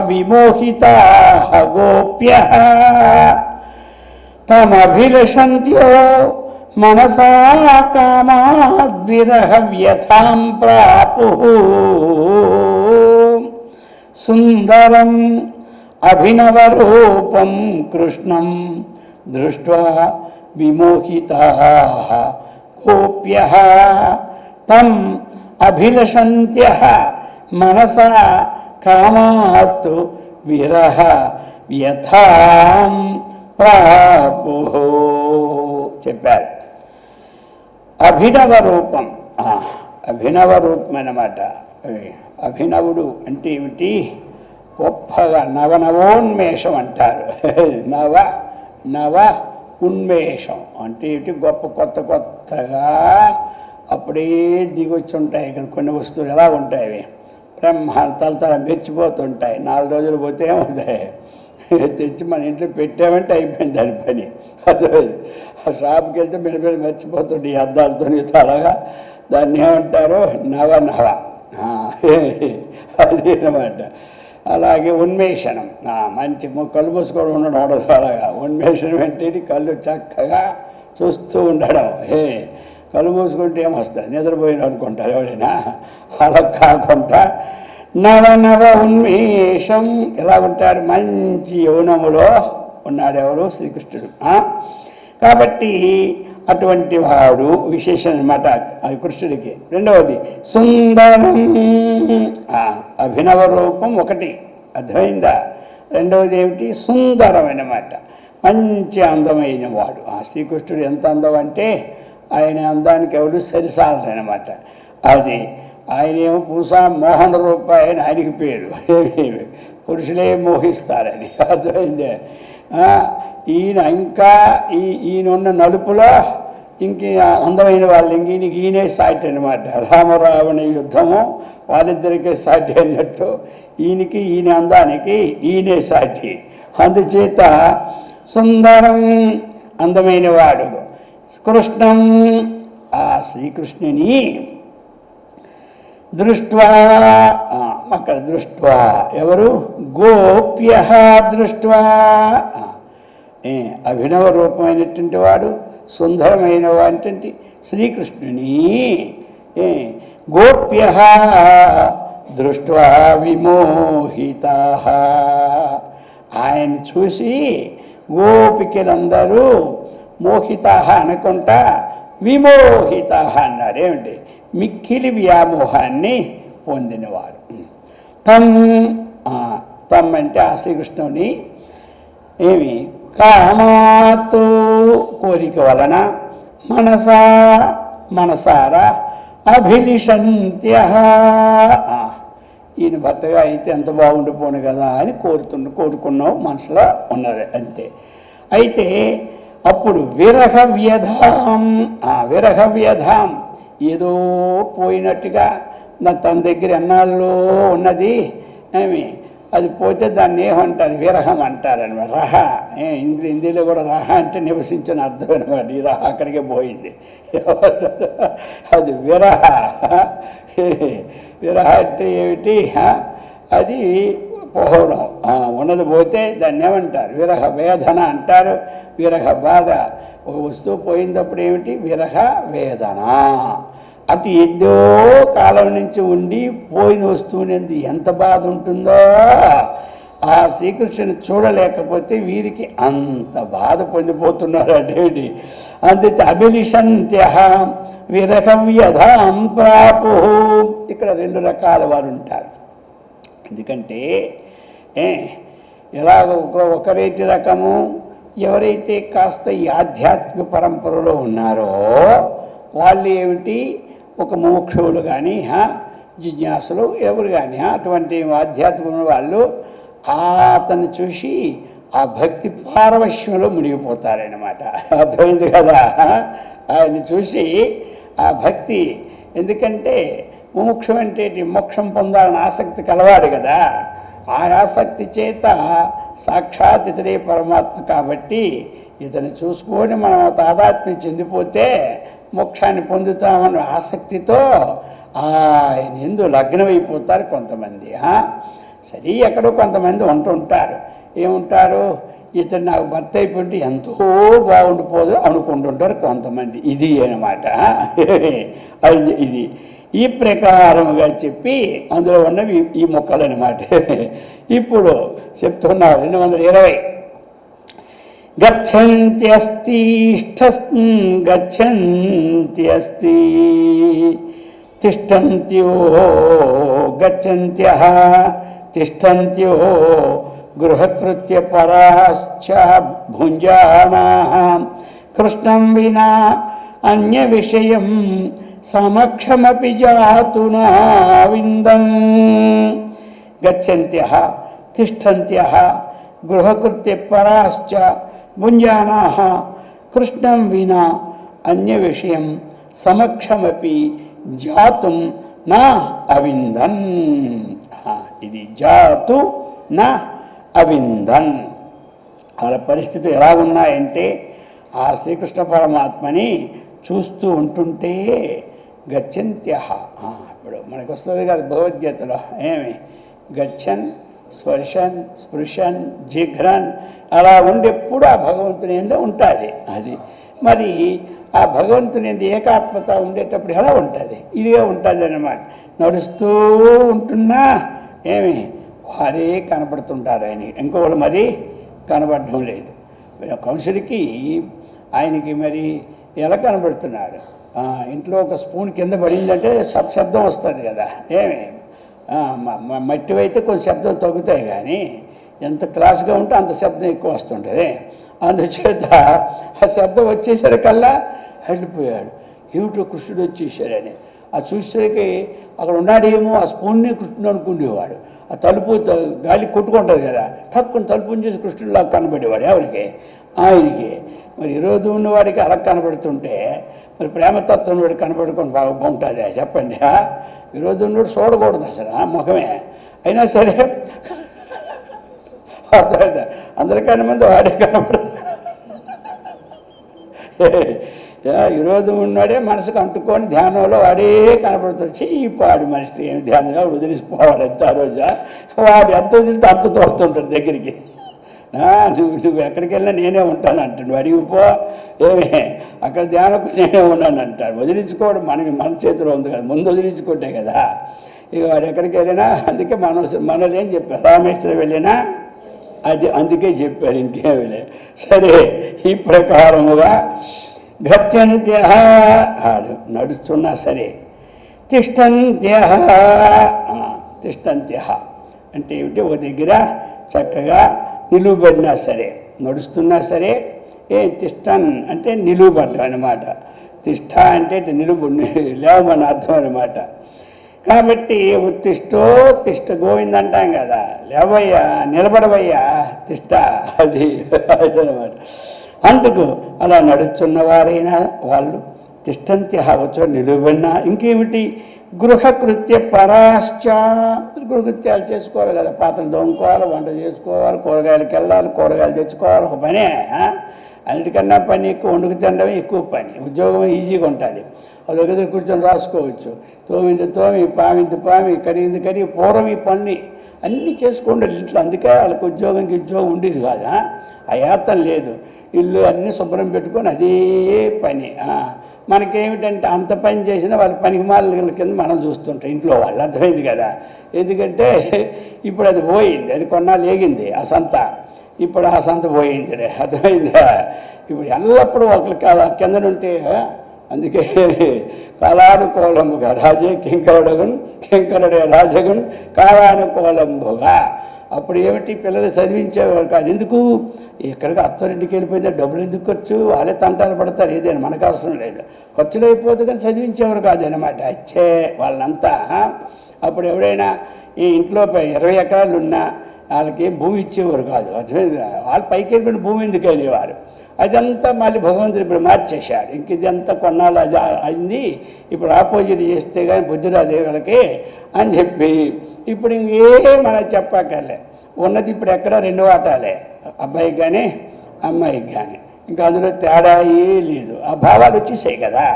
విమోహితాః గోప్యః తమభిలషంత్యో మనసా కామాద్విరహ వ్యథాం ప్రాపుః. సుందరం అభినవరూపం కృష్ణం దృష్ట్వా విమోహితాః గోప్యః తం అభిలషంత్యః మనసా కామాత్ విరహ వ్యథాం ప్రాపుః చెప్పారు. అభినవ రూపం, అభినవ రూపం అన్నమాట. అభినవుడు అంటే ఏమిటి? గొప్పగా నవనవోన్మేషం అంటారు. నవ ఉన్మేషం అంటే ఏమిటి? గొప్ప కొత్తగా అప్పుడే దిగొచ్చి ఉంటాయి. కొన్ని వస్తువులు ఎలా ఉంటాయి, అవి తలతల మెచ్చిపోతుంటాయి. 4 రోజులు పోతే ఏమవుతాయి, తెచ్చి మన ఇంట్లో పెట్టామంటే అయిపోయింది దాని పని. అదే ఆ షాప్కి వెళ్తే మెల్లమెల్ల మర్చిపోతుండే ఈ అద్దాలతో తలగా. దాన్ని ఏమంటారు? నవ అది అన్నమాట. అలాగే ఉన్మేషణం, మంచి కళ్ళు మూసుకొని ఉండడం అలాగా. ఉన్మేషణం అంటే కళ్ళు చక్కగా చూస్తూ ఉండడం. కళ్ళు మూసుకుంటే ఏమొస్తుంది, నిద్రపోయిన అనుకుంటారు ఎవరైనా. అలా కాకుండా నవ ఉన్మేషం ఎలా ఉంటాడు? మంచి యౌవనములో ఉన్నాడు ఎవరు? శ్రీకృష్ణుడు. కాబట్టి అటువంటి వాడు విశేషం అన్నమాట అది కృష్ణుడికి. రెండవది సుందరం, అభినవ రూపం ఒకటి, అర్థమైందా? రెండవది ఏమిటి? సుందరం అన్నమాట, మంచి అందమైన వాడు. శ్రీకృష్ణుడు ఎంత అందం అంటే ఆయన అందానికి ఎవరు సరిసాలనమాట. అది ఆయనేమో పూసా మోహన రూపాయి అని ఆయనకి పేరు. పురుషులే మోహిస్తారని, అర్థమైందే. ఈయన ఇంకా ఈయనున్న నలుపులో ఇంక అందమైన వాళ్ళు ఈయనే సాటి అనమాట. రామరావణ యుద్ధము వాళ్ళిద్దరికే సాటి అన్నట్టు ఈయన అందానికి ఈయనే సాటి. అందుచేత సుందరం అందమైన వాడు. కృష్ణం శ్రీకృష్ణుని దృష్ట్వా అక్కడ దృష్ట్వా ఎవరు? గోప్య దృష్ట్వా అభినవ రూపమైనటువంటి వాడు, సుందరమైన వాటి శ్రీకృష్ణుని గోప్య దృష్ట్వా విమోహితాః ఆయన చూసి గోపికలందరూ మోహితాః అనుకుంటా విమోహితాః అన్నారు. ఏమిటి? మిక్కిలి వ్యామోహాన్ని పొందినవారు. తమ్ అంటే శ్రీకృష్ణుని ఏమి? కామాతు కోరిక వలన, మనసారా అభిలిషంత్యః ఈయన భర్తగా అయితే ఎంత బాగుండిపోను కదా అని కోరుకున్నావు, మనసులో ఉన్నది అంతే. అయితే అప్పుడు విరహ వ్యధాం ఏదో పోయినట్టుగా తన దగ్గర ఎన్నాళ్ళు ఉన్నది ఏమి అది పోతే దాన్ని ఏమంటారు? విరహం అంటారు అనమాట. రహ హిందీలో కూడా రహ అంటే నివసించిన అర్థం అనమాట. ఈ రహ అక్కడికే పోయింది. అది విరహ అంటే ఏమిటి? అది పోవడం, ఉన్నది పోతే దాన్ని ఏమంటారు? విరహ వేదన అంటారు. విరహ బాధ. ఒక వస్తువు పోయినప్పుడు ఏమిటి? విరహ వేదన. అటు ఎన్నో కాలం నుంచి ఉండి పోయిన వస్తువునేది ఎంత బాధ ఉంటుందో ఆ శ్రీకృష్ణుని చూడలేకపోతే వీరికి అంత బాధ పొందిపోతున్నారు. అదేమిటి? అందుకే అభిలిషంత్యః విరహ వ్యధాం ప్రాపు. ఇక్కడ 2 రకాల వారు ఉంటారు. ఎందుకంటే ఎలాగ ఒకరేటి రకము, ఎవరైతే కాస్త ఈ ఆధ్యాత్మిక పరంపరలో ఉన్నారో వాళ్ళు ఏమిటి? ఒక మోక్షులు కానీ జిజ్ఞాసులు ఎవరు కానీ అటువంటి ఆధ్యాత్మిక వాళ్ళు అతన్ని చూసి ఆ భక్తి పారవశ్యంలో మునిగిపోతారన్నమాట. అర్థమైంది కదా? ఆయన్ని చూసి ఆ భక్తి, ఎందుకంటే ముముక్షం అంటే మోక్షం పొందాలని ఆసక్తి కలవాడు కదా, ఆ ఆసక్తి చేత సాక్షాత్ ఇతడే పరమాత్మ కాబట్టి ఇతను చూసుకొని మనం తాదాత్మ్యం చెందిపోతే మోక్షాన్ని పొందుతామన్న ఆసక్తితో ఆయన ఎందు లగ్నమైపోతారు కొంతమంది. సరే, ఎక్కడో కొంతమంది ఉంటుంటారు. ఏముంటారు, ఇతను నాకు భర్త అయిపోయింటే ఎంతో బాగుండిపోదు అనుకుంటుంటారు కొంతమంది. ఇది అన్నమాట. ఇది ఈ ప్రకారముగా చెప్పి అందులో ఉన్నవి ఈ మొక్కలు అన్నమాట. ఇప్పుడు చెప్తున్నారు 220. గచ్చంత్యస్తి గచ్చంత్యస్తి తిష్టంత్యో గచ్చంత్యః తిష్టంత్యో గృహకృత్య పరాశ్చ భుంజానాః కృష్ణం వినా అన్య విషయం సమక్షమపి జాతునా విందం. గచ్చంత్యః తిష్టంత్యః గృహకృత్య పరాశ్చ భుంజానాః కృష్ణం వినా అన్య విషయం సమక్షమపి జాతుం నా అవిందన్. ఇది జాతు నా అవిందన్. వాళ్ళ పరిస్థితులు ఎలా ఉన్నాయంటే ఆ శ్రీకృష్ణ పరమాత్మని చూస్తూ ఉంటుంటే గచ్చంత్యః. ఇప్పుడు మనకు వస్తుంది కదా భగవద్గీతలో, ఏమి గచ్చన్ స్పర్శన్ స్పృశన్ జిఘ్రన్ అలా ఉండేప్పుడు ఆ భగవంతుని ఏందో ఉంటుంది. అది మరి ఆ భగవంతుని ఏంది ఏకాత్మత ఉండేటప్పుడు ఎలా ఉంటుంది, ఇదే ఉంటుంది అన్నమాట. నడుస్తూ ఉంటున్నా ఏమి వారే కనపడుతుంటారు ఆయన, ఇంకోళ్ళు మరి కనపడడం లేదు. కంసుడికి ఆయనకి మరి ఎలా కనబడుతున్నాడు, ఇంట్లో ఒక స్పూన్ కింద పడిందంటే శబ్దం వస్తుంది కదా, ఏమి మట్టి అయితే కొంచెం శబ్దం తగ్గుతాయి, కానీ ఎంత క్లాస్గా ఉంటే అంత శబ్దం ఎక్కువ వస్తుంటుంది. అందుచేత ఆ శబ్దం వచ్చేసరికల్లా వెళ్ళిపోయాడు. ఏమిటో కృష్ణుడు వచ్చేసాడని ఆ చూసేసరికి అక్కడ ఉన్నాడేమో, ఆ స్పూన్నే కృష్ణుడు అనుకునేవాడు. ఆ తలుపు గాలి కొట్టుకుంటుంది కదా, తక్కువ తలుపుని చేసి కృష్ణుడిలా కనబడేవాడు. ఎవరికి? ఆయనకి. మరి ఈరోజు ఉన్నవాడికి అలా కనబడుతుంటే మరి ప్రేమతత్వం వాడు కనబడుకొని బాగుంటుంది చెప్పండి. ఈరోజు ఉన్నవాడు చూడకూడదు అసలు ముఖమే, అయినా సరే అందరికన్నా మంది వాడే కనబడదు. ఈరోజు ఉన్నాడే మనసుకు అంటుకొని ధ్యానంలో వాడే కనపడుతాడు. చీపాడు మనిషి ఏమి ధ్యానంగా వదిలిసిపోవాలి ఎంత ఆ రోజు. వాడు ఎంత వదిలితే అంత తోడుతుంటాడు దగ్గరికి. నువ్వు ఎక్కడికి వెళ్ళినా నేనే ఉంటాను అంటాడు. అడిగిపో ఏమే అక్కడ ధ్యానం నేనే ఉన్నాను అంటాడు. వదిలించుకోవడం మన చేతిలో ఉంది కదా, ముందు వదిలించుకుంటే కదా. ఇక వాడు ఎక్కడికి వెళ్ళినా అందుకే మనల్ని ఏం చెప్పారు, రామేశ్వరం వెళ్ళినా అది అందుకే చెప్పారు, ఇంకేమీ లేదు. సరే, ఈ ప్రకారముగా గచ్చంత్యః ఆడు నడుస్తున్నా సరే, తిష్టంత్యః తిష్టంత్యః అంటే ఏమిటి, ఒక దగ్గర చక్కగా నిలువబడినా సరే, నడుస్తున్నా సరే. తిష్టన్ అంటే నిలువబడ్డం అనమాట. తిష్ట అంటే లేవమని అర్థం అనమాట. కాబట్టి ఉత్తిష్టో తిష్ట గోవింద అంటాం కదా, లేవయ్యా నిలబడవయ్యా తిష్ట, అది అనమాట. అందుకు అలా నడుచున్న వారైనా వాళ్ళు తిష్టంత్యః వచ్చో నిలువబడినా. ఇంకేమిటి, గృహకృత్య పరాశ్చ, గృహకృత్యాలు చేసుకోవాలి కదా, పాత్రలు దోముకోవాలి, వంట చేసుకోవాలి, కూరగాయలకు వెళ్ళాలి, కూరగాయలు తెచ్చుకోవాలి, ఒక పనే. అన్నిటికన్నా పని ఎక్కువ, వండుకు తినడమే ఎక్కువ పని. ఉద్యోగం ఈజీగా ఉంటుంది, అది దగ్గర కూర్చొని రాసుకోవచ్చు. తోమింది తోమి, పామింది పామి, కడిగింది కడిగి, పూర్వం ఈ పని అన్నీ చేసుకోండి ఇంట్లో. అందుకే వాళ్ళకి ఉద్యోగంకి ఉద్యోగం ఉండేది కాదా, ఆ యాత్ర లేదు. ఇల్లు అన్నీ శుభ్రం పెట్టుకొని అదే పని. మనకేమిటంటే అంత పని చేసినా వాళ్ళ పనికి మాల కింద మనం చూస్తుంటాం ఇంట్లో వాళ్ళు. అర్థమైంది కదా, ఎందుకంటే ఇప్పుడు అది పోయింది, అది కొన్నాళ్ళు ఏగింది ఆ సంత, ఇప్పుడు ఆ సంత పోయింది. అర్థమైందా? ఇప్పుడు ఎల్లప్పుడూ ఒకరికి కిందనుంటే అందుకే కాలానుకూలముగా రాజే కింకరుడగున్ కింకరుడే రాజగున్ కాలానుకూలముగా. అప్పుడు ఏమిటి, పిల్లలు చదివించేవారు కాదు. ఎందుకు, ఎక్కడికి అత్తరింటికి వెళ్ళిపోయిందో డబ్బులు ఎందుకు ఖర్చు, వాళ్ళే తంటాలు పడతారు, ఏదైనా మనకు అవసరం లేదు, ఖర్చులు అయిపోతుంది, కానీ చదివించేవారు కాదు అనమాట. అచ్చే వాళ్ళంతా అప్పుడు ఎవరైనా ఈ ఇంట్లో 20 ఎకరాలు ఉన్నా వాళ్ళకి భూమి ఇచ్చేవారు కాదు. వాళ్ళు పైకి వెళ్ళిపోయిన భూమి ఎందుకు వెళ్ళేవారు. అదంతా మళ్ళీ భగవంతుడు ఇప్పుడు మార్చేశాడు. ఇంక ఇదంతా కొన్నాళ్ళు అది అయింది, ఇప్పుడు ఆపోజిట్ చేస్తే కానీ బుద్ధి రాదు వాళ్ళకి అని చెప్పి ఇప్పుడు ఇంకే మనం చెప్పక్కర్లే. ఉన్నది ఇప్పుడు ఎక్కడ 2 వాటాలే, అబ్బాయికి కానీ అమ్మాయికి కానీ. ఇంకా అందులో తేడా లేదు. ఆ భావాలు వచ్చేసాయి కదా,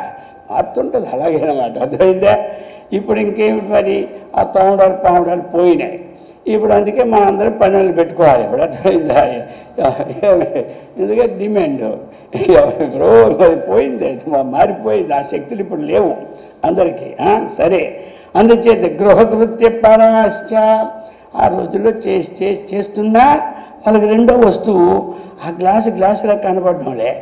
మారుతుంటుంది అలాగే అన్నమాట. అర్థమైందా? ఇప్పుడు ఇంకేమిటి మరి ఆ తోమడాలు పాముడాలు పోయినాయి. ఇప్పుడు అందుకే మనం అందరం పనులు పెట్టుకోవాలి. ఇప్పుడు అర్థమైందా? ఎందుకంటే డిమాండ్ మరి పోయింది, మారిపోయింది. ఆ శక్తులు ఇప్పుడు లేవు అందరికీ. సరే, అందుచేత గృహకృత్య పరాశ్చ ఆ రోజుల్లో చేస్తున్నా వాళ్ళకి రెండో వస్తువు ఆ గ్లాసులా కనపడడంలే.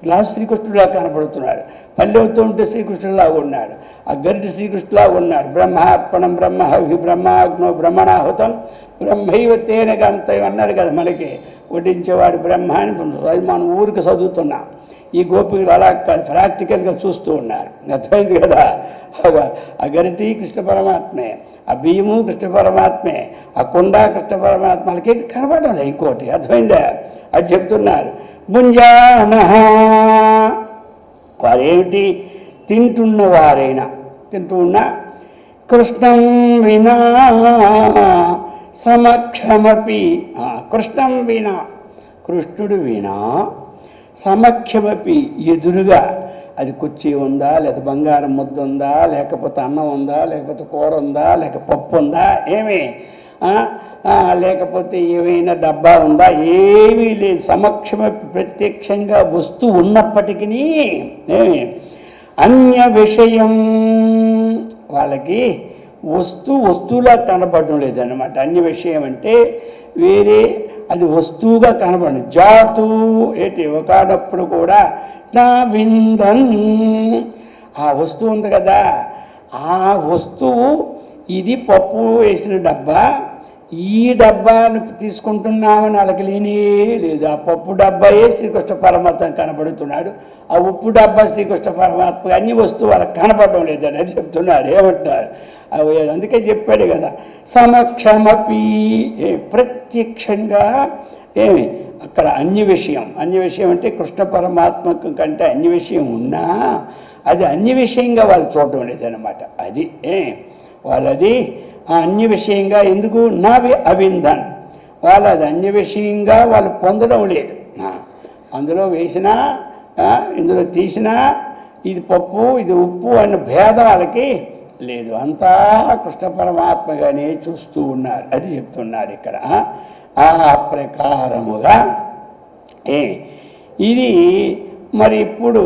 గ్లాసు శ్రీకృష్ణుడిలా కనపడుతున్నాడు. పల్లె అవుతూ ఉంటే శ్రీకృష్ణుడిలా ఉన్నాడు. ఆ గరిటి శ్రీకృష్ణులా ఉన్నాడు. బ్రహ్మార్పణం బ్రహ్మహవి బ్రహ్మాగ్నో బ్రహ్మణాహుతం బ్రహ్మైవ తేనెగంతం అన్నాడు కదా. మనకి వడ్డించేవాడు బ్రహ్మ అని మనం ఊరికి చదువుతున్నాం. ఈ గోపికలు అలా ప్రాక్టికల్గా చూస్తూ ఉన్నారు. అర్థమైంది కదా. ఆ గరిటి కృష్ణ పరమాత్మే, ఆ బియ్యము కృష్ణ పరమాత్మే, ఆ కుండ కృష్ణ పరమాత్మ. వాళ్ళకి కనపడడం లేదు ఇంకోటి. అర్థమైందా? అది చెప్తున్నారు. భుంజాన వారేమిటి తింటున్నవారైనా తింటూ ఉన్నా కృష్ణం వినా సమక్షమపి కృష్ణం వినా కృష్ణుడు వినా సమక్షమపి ఎదురుగా అది కుర్చీ ఉందా, లేకపోతే బంగారం ముద్ద ఉందా, లేకపోతే అన్నం ఉందా, లేకపోతే కూర ఉందా, లేక పప్పు ఉందా, ఏమి లేకపోతే ఏమైనా డబ్బా ఉందా, ఏమీ లేదు. సమక్షమే ప్రత్యక్షంగా వస్తువు ఉన్నప్పటికీ ఏమి అన్య విషయం వాళ్ళకి వస్తువులా కనపడడం లేదన్నమాట. అన్య విషయం అంటే వేరే అది వస్తువుగా కనపడదు. జాతు ఏంటి ఒకనప్పుడు కూడా నా విందన్ ఆ వస్తువు ఉంది కదా, ఆ వస్తువు ఇది పప్పు వేసిన డబ్బా, ఈ డబ్బాను తీసుకుంటున్నామని వాళ్ళకి లేనే లేదు. ఆ పప్పు డబ్బాయే శ్రీకృష్ణ పరమాత్మ కనబడుతున్నాడు. ఆ ఉప్పు డబ్బా శ్రీకృష్ణ పరమాత్మ అన్ని వస్తువు వాళ్ళకి కనపడడం లేదని అది చెప్తున్నాడు. ఏమంటారు? అందుకే చెప్పాడు కదా, సమక్షమపి ప్రత్యక్షంగా ఏమి అక్కడ అన్య విషయం అంటే కృష్ణ పరమాత్మ కంటే అన్య విషయం ఉన్నా అది అన్య విషయంగా వాళ్ళు చూడడం లేదన్నమాట. అది వాళ్ళది అన్య విషయంగా ఎందుకు నావి అవిందన్ వాళ్ళు అది అన్య విషయంగా వాళ్ళు పొందడం లేదు. అందులో వేసినా ఇందులో తీసినా ఇది పప్పు ఇది ఉప్పు అన్న భేదం వాళ్ళకి లేదు. అంతా కృష్ణ పరమాత్మగానే చూస్తూ ఉన్నారు. అది చెప్తున్నాడు ఇక్కడ. ఆ ప్రకారముగా ఇది మరి ఇప్పుడు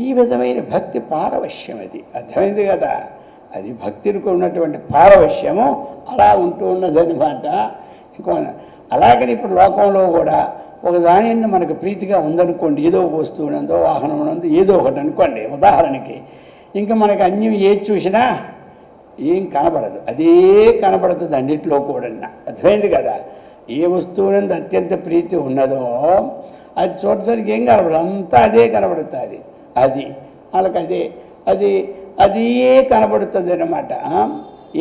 ఈ విధమైన భక్తి పారవశ్యం అది. అర్థమైంది కదా. అది భక్తులకు ఉన్నటువంటి పారవశ్యము అలా ఉంటూ ఉన్నదన్నమాట. ఇంకో అలాగని ఇప్పుడు లోకంలో కూడా ఒక దాని మనకు ప్రీతిగా ఉందనుకోండి, ఏదో వస్తువు ఉన్నదో వాహనం ఉన్నదో ఏదో ఒకటి అనుకోండి ఉదాహరణకి, ఇంకా మనకు అన్యం ఏది చూసినా ఏం కనబడదు, అదే కనబడుతుంది అన్నింటిలో కూడా. అర్థమైంది కదా. ఏ వస్తువునందు అత్యంత ప్రీతి ఉన్నదో అది చూడటానికి ఏం కనబడదు, అంతా అదే కనబడుతుంది. అది వాళ్ళకి అదే కనబడుతుంది అన్నమాట.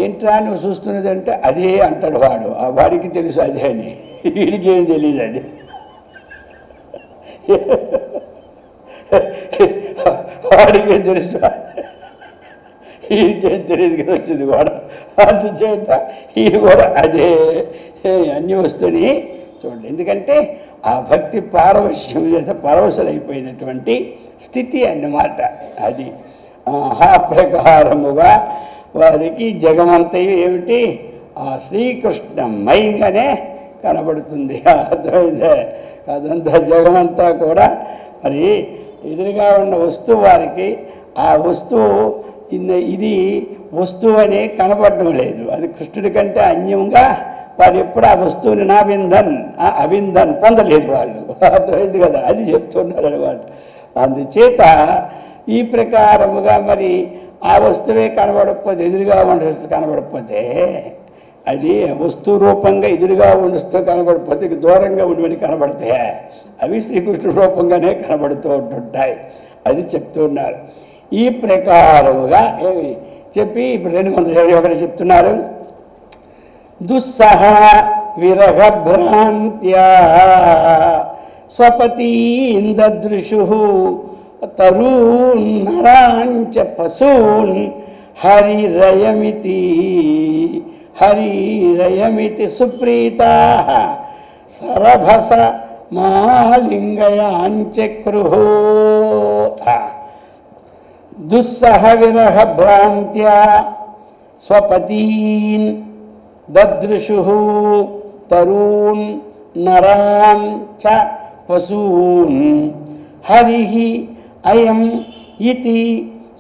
ఏంట్రా నువ్వు చూస్తున్నది అంటే అదే అంటాడు వాడు. ఆ వాడికి తెలుసు అదే అని, వీడికి ఏం తెలియదు అది. వాడికే తెలుసు, వీడికేం తెలియదు కదా వచ్చింది కూడా. అందుచేత ఇది కూడా అదే అన్ని వస్తువుని చూడండి. ఎందుకంటే ఆ భక్తి పారవశ్యం చేత పరవశులైపోయినటువంటి స్థితి అన్నమాట అది. ఆ ప్రకారముగా వారికి జగమంతయు ఏమిటి ఆ శ్రీకృష్ణమయంగానే కనబడుతుంది. అర్థమైందే. అదంతా జగమంతా కూడా మరి ఎదురుగా ఉన్న వస్తువు వారికి ఆ వస్తువు ఇది వస్తువు అనే కనపడడం లేదు. అది కృష్ణుడి కంటే అన్యంగా వారు ఎప్పుడు ఆ వస్తువుని అవిందన్ పొందలేదు వాళ్ళు. అర్థమైంది కదా. అది చెప్తున్నారు అనమాట. అందుచేత ఈ ప్రకారముగా మరి ఆ వస్తువే కనబడకపోతే ఎదురుగా ఉండే కనబడకపోతే అది వస్తువు రూపంగా ఎదురుగా ఉండుస్తూ కనబడిపోతే దూరంగా ఉండవని కనబడతాయి. అవి శ్రీకృష్ణుడు రూపంగానే కనబడుతూ ఉంటుంటాయి. అది చెప్తున్నారు. ఈ ప్రకారముగా చెప్పి ఇప్పుడు 221 చెప్తున్నారు. దుస్సహ విరహ భ్రాంత్యా స్వపతీన్ దదృశు తరూన్ నరాంచ పశూన్ హరిరయమితి సుప్రీతా సరభస మాలింగయాంచక్రుః. దుస్సహ విరహ భ్రాంత్యా స్వపతీన్ దదృశుః తరూన్ నరాన్ చ పశూన్ హరిః అయం ఇతి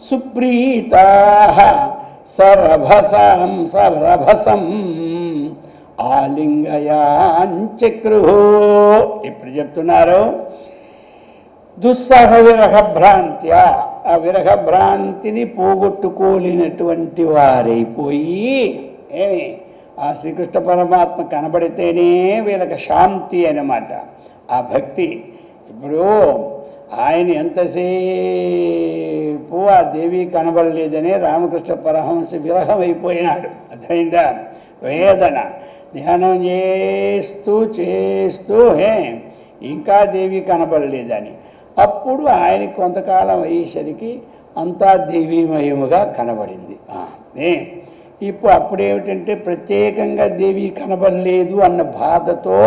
సుప్రీతాః సరభసం ఆలింగయాంచక్రుః. ఇప్పుడు చెప్తున్నారు దుస్సహ విరహ భ్రాంత్య, ఆ విరహ భ్రాంతిని పోగొట్టుకోలేనటువంటి వారైపోయి ఏమి ఆ శ్రీకృష్ణ పరమాత్మ కనబడితేనే వీళ్ళకి శాంతి అన్నమాట, ఆ భక్తి. ఇప్పుడు ఆయన ఎంతసేపు ఆ దేవి కనబడలేదనే రామకృష్ణ పరమహంస విరహం అయిపోయినాడు. అర్థమైందా? వేదన ధ్యానం చేస్తూ ఇంకా దేవి కనబడలేదని, అప్పుడు ఆయన కొంతకాలం అయ్యేసరికి అంతా దేవీమయముగా కనబడింది. ఇప్పుడు అప్పుడేమిటంటే ప్రత్యేకంగా దేవి కనబడలేదు అన్న బాధతో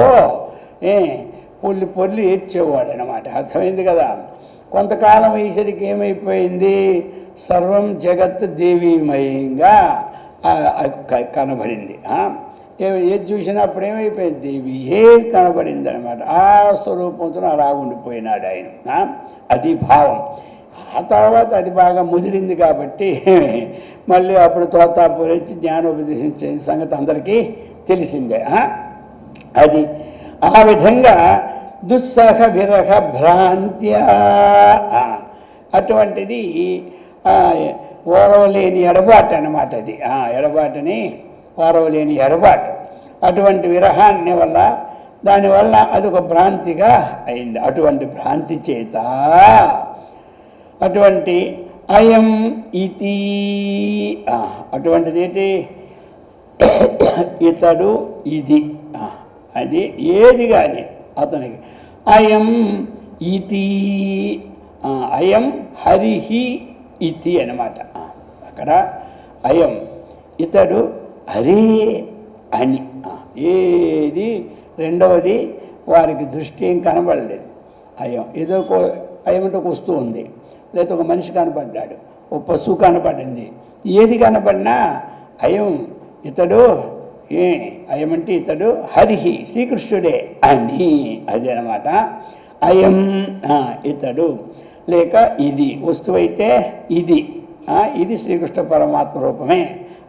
పొల్లి ఏడ్చేవాడు అనమాట. అర్థమైంది కదా? కొంతకాలం అయ్యేసరికి ఏమైపోయింది, సర్వం జగత్ దేవీమయంగా కనబడింది. ఏది చూసినా అప్పుడు ఏమైపోయింది, దేవియే కనబడింది అనమాట. ఆ స్వరూపంతో అలా ఉండిపోయినాడు ఆయన. అది భావం. ఆ తర్వాత అది బాగా ముదిరింది కాబట్టి మళ్ళీ అప్పుడు తోతాపూర్ వచ్చి జ్ఞానోపదేశించే సంగతి అందరికీ తెలిసిందే. అది ఆ విధంగా దుస్సహ విరహ భ్రాంత్య, అటువంటిది ఓరవలేని ఎడబాటు అన్నమాట. అది ఎడబాటుని ఓరవలేని ఎడబాటు. అటువంటి విరహాన్ని వల్ల దానివల్ల అది ఒక భ్రాంతిగా అయింది. అటువంటి భ్రాంతి చేత అటువంటి అయం ఇతి, అటువంటిది ఏంటి, ఇతడు ఇది, అది ఏది కానీ అతనికి అయం ఇతి, అయం హరిహి ఇతి అన్నమాట. అక్కడ అయం ఇతడు హరే అని, ఏది రెండవది వారికి దృష్టి ఏం కనబడలేదు. అయం ఏదో అయమంటే ఒక వస్తువు ఉంది, లేకపోతే ఒక మనిషి కనపడ్డాడు, ఒక పశువు కనపడింది, ఏది కనపడినా అయం ఇతడు అయమంటే ఇతడు హరిహి శ్రీకృష్ణుడే అని, అది అనమాట. అయం ఇతడు, లేక ఇది వస్తువు అయితే ఇది ఇది శ్రీకృష్ణ పరమాత్మ రూపమే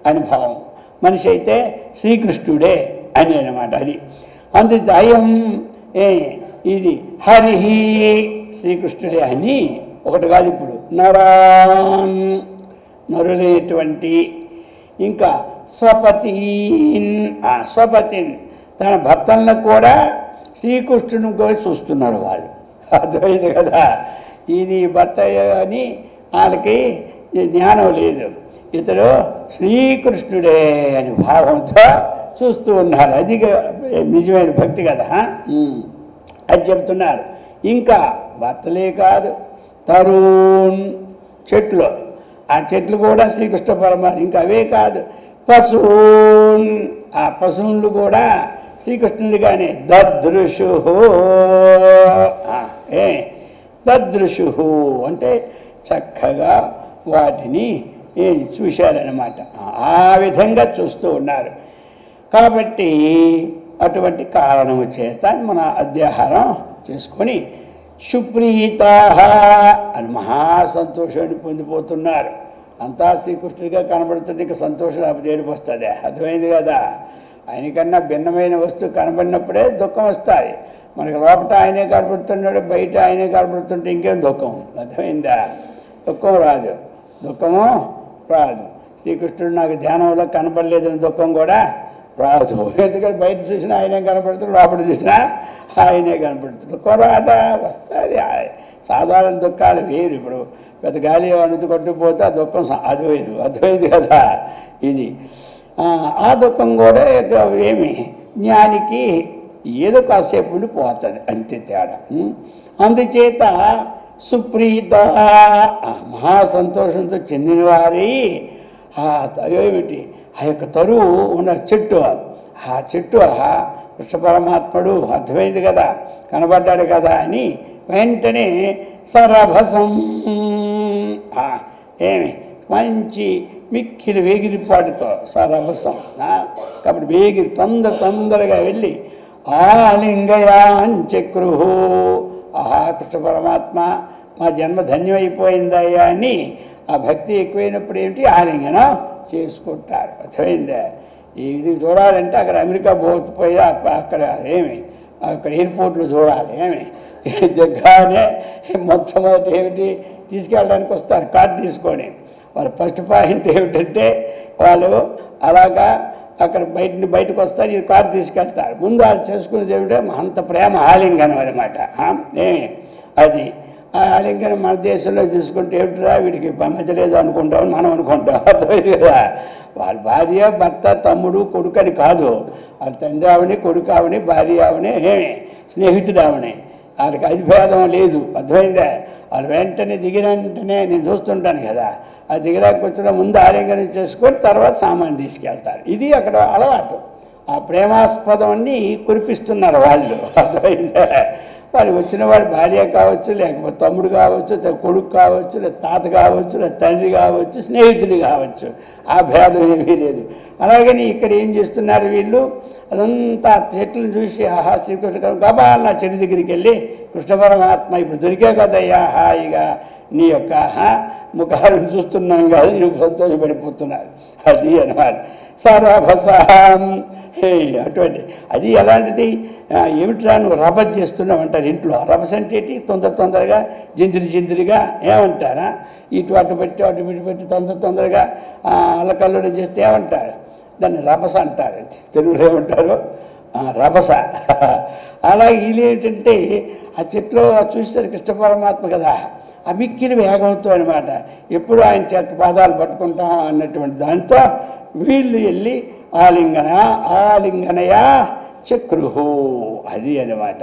అని భావం. మనిషి అయితే శ్రీకృష్ణుడే అని అనమాట. అది అందుకే అయం ఇది హరిహి శ్రీకృష్ణుడే అని ఒకటి కాదు. ఇప్పుడు నరాన్ నరులేటువంటి, ఇంకా స్వపతిన్ స్వపతిన్ తన భక్తులను కూడా శ్రీకృష్ణుని కూడా చూస్తున్నారు వాళ్ళు. అర్థమైంది కదా? ఇది భర్త అని వాళ్ళకి జ్ఞానం లేదు, ఇతడు శ్రీకృష్ణుడే అని భావంతో చూస్తూ ఉన్నారు. అది నిజమైన భక్తి కదా, అది చెప్తున్నారు. ఇంకా భర్తలే కాదు, తరుణ్ చెట్లు, ఆ చెట్లు కూడా శ్రీకృష్ణ పరమాత్మ. ఇంకా అవే కాదు, పశూన్ ఆ పశువులు కూడా శ్రీకృష్ణుడిగానే. దదృశు దదృశు అంటే చక్కగా వాటిని చూశారన్నమాట. ఆ విధంగా చూస్తూ ఉన్నారు. కాబట్టి అటువంటి కారణము చేత మన అధ్యాహారం చేసుకొని సుప్రీతా అని మహాసంతోషాన్ని పొందిపోతున్నారు. అంతా శ్రీకృష్ణుడిగా కనబడుతుంటే ఇంకా సంతోషం ఏడుపు వస్తుంది. అర్థమైంది కదా? ఆయనకన్నా భిన్నమైన వస్తువు కనబడినప్పుడే దుఃఖం వస్తుంది. మనకి లోపల ఆయనే కనబడుతున్నాడు, బయట ఆయనే కనబడుతుంటే ఇంకేం దుఃఖం. అర్థమైందా? దుఃఖం రాదు, దుఃఖము రాదు. శ్రీకృష్ణుడు నాకు ధ్యానంలో కనబడలేదని దుఃఖం కూడా రాదు. ఎందుకంటే బయట చూసినా ఆయనే కనపడుతుంది, లోపల చూసినా ఆయనే కనపడుతుంది. దుఃఖం రాదా? వస్తుంది. సాధారణ దుఃఖాలు వేరు. ఇప్పుడు పెద్ద గాలి అణుతు కొట్టుకుపోతే ఆ దుఃఖం అద్వైదు కదా ఇది. ఆ దుఃఖం కూడా ఏమి జ్ఞానికి ఏదో కాసేపు ఉండి పోతుంది, అంతే తేడా. అందుచేత సుప్రీత మహాసంతోషంతో చెందినవారి ఏమిటి ఆ యొక్క తరువు ఉన్న చెట్టు, ఆ చెట్టు కృష్ణ పరమాత్ముడు అర్థమైంది కదా, కనబడ్డాడు కదా అని వెంటనే సరభసం ఏమి మంచి మిక్కిలి వేగిరిపాటుతో సరభసం కాబట్టి వేగిరి తొందరగా వెళ్ళి ఆలింగయాంచక్రుహు కృష్ణ పరమాత్మ మా జన్మ ధన్యమైపోయిందయ్యా అని ఆ భక్తి ఎక్కువైనప్పుడు ఏమిటి ఆలింగనం చేసుకుంటారు. అర్థమైందా? ఇది చూడాలంటే అక్కడ అమెరికా పోయి అక్కడ అక్కడ ఎయిర్పోర్ట్లు చూడాలి. దగ్గరనే మొట్టమొదటి ఏమిటి తీసుకెళ్ళడానికి వస్తారు కార్డు తీసుకొని. వాళ్ళ ఫస్ట్ పాయింట్ ఏమిటంటే వాళ్ళు అలాగా అక్కడ బయటకు వస్తారు, ఈ కార్డు తీసుకెళ్తారు. ముందు వాళ్ళు చేసుకునేది ఏమిటో అంత ప్రేమ ఆలింగనం అనమాట. అది ఆ ఆలింగనం మన దేశంలో తీసుకుంటే ఏమిటిరా వీడికి మధ్యలేదు అనుకుంటామని మనం అనుకుంటాం. అర్థమైంది కదా? వాళ్ళ భార్య భర్త తమ్ముడు కొడుకు అని కాదు, వాళ్ళ తండ్రి ఆవిని కొడుకు ఆవిని భార్య ఆవిని స్నేహితుడు ఆవిని, వాళ్ళకి అధిభేదం లేదు. అర్థమైందా? వాళ్ళు వెంటనే దిగిన వెంటనే నేను చూస్తుంటాను కదా, ఆ దిగిరాకు వచ్చిన ముందు ఆలింగనం చేసుకొని తర్వాత సామాన్ తీసుకెళ్తారు. ఇది అక్కడ అలవాటు. ఆ ప్రేమాస్పదం అన్ని కురిపిస్తున్నారు వాళ్ళు. అర్థమైందా? వాళ్ళు వచ్చిన వాడు భార్య కావచ్చు, లేకపోతే తమ్ముడు కావచ్చు, కొడుకు కావచ్చు, లేదా తాత కావచ్చు, లేదా తండ్రి కావచ్చు, స్నేహితుడు కావచ్చు, ఆ భేదం ఏమీ లేదు. అలాగని ఇక్కడ ఏం చేస్తున్నారు వీళ్ళు, అదంతా చెట్లను చూసి శ్రీకృష్ణ గబాల్ నా చెట్టు దగ్గరికి వెళ్ళి కృష్ణ పరమాత్మ ఇప్పుడు దొరికే కదయ్యా హాయిగా నీ యొక్క ముఖాలను చూస్తున్నాం కాదు, నీకు సంతోషపడిపోతున్నారు. అది అన్నమాట సరభసాం. అటువంటి అది ఎలాంటిది ఏమిట్రా నువ్వు రభస్ చేస్తున్నావు అంటారు ఇంట్లో. రభస్ అంటే ఏంటి? తొందరగా జిందిరిగా ఏమంటారా, ఇటు అటు పెట్టి తొందరగా అల్లకల్లుడు చేస్తే ఏమంటారు? దాన్ని రభస అంటారు. తెలుగులో ఏమంటారు? రభస. అలాగే వీళ్ళు ఏంటంటే ఆ చెట్లో చూస్తారు కృష్ణ పరమాత్మ కదా, ఆ మిక్కిలి వేగంతో అనమాట ఎప్పుడు ఆయన పాదాలు పట్టుకుంటాం అన్నటువంటి దాంతో వీళ్ళు వెళ్ళి ఆలింగనయా చక్రుహు అది అనమాట.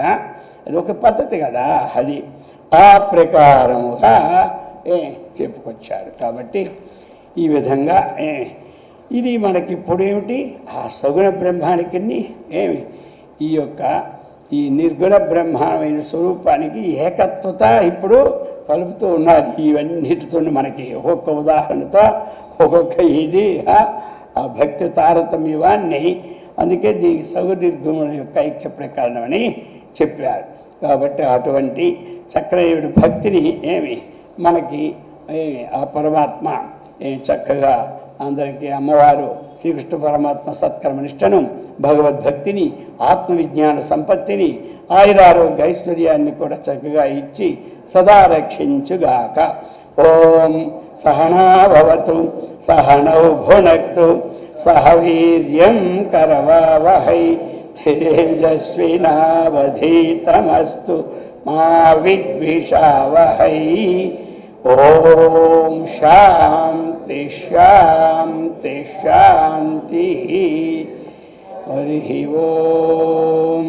అది ఒక పద్ధతి కదా, అది ఆ ప్రకారముగా చెప్పుకొచ్చారు. కాబట్టి ఈ విధంగా ఇది మనకి ఇప్పుడు ఏమిటి ఆ సగుణ బ్రహ్మానికి ఈ యొక్క ఈ నిర్గుణ బ్రహ్మమైన స్వరూపానికి ఏకత్వత ఇప్పుడు కలుపుతూ ఉన్నారు. ఇవన్నిటితో మనకి ఒక్కొక్క ఉదాహరణతో ఒక్కొక్క ఇది ఆ భక్తి తారతమ్యవాన్ని, అందుకే దీనికి సగు నిర్గుణ యొక్క ఐక్య ప్రకరణం అని చెప్పారు. కాబట్టి అటువంటి చక్రయుడి భక్తిని మనకి ఆ పరమాత్మ చక్కగా అందరికీ అమ్మవారు శ్రీకృష్ణ పరమాత్మ సత్కర్మనిష్టను, భగవద్భక్తిని, ఆత్మవిజ్ఞాన సంపత్తిని, ఆయురారోగ్య ఐశ్వర్యాన్ని కూడా చక్కగా ఇచ్చి సదా రక్షించుగాక. ఓం సహనాభవతు సహనౌ భునక్తు సహ వీర్యం కరవావహై తేజస్వినావధీతమస్తు మా విద్విషావహై. ఓం శాంతి శాంతి శాంతి. హరి ఓం.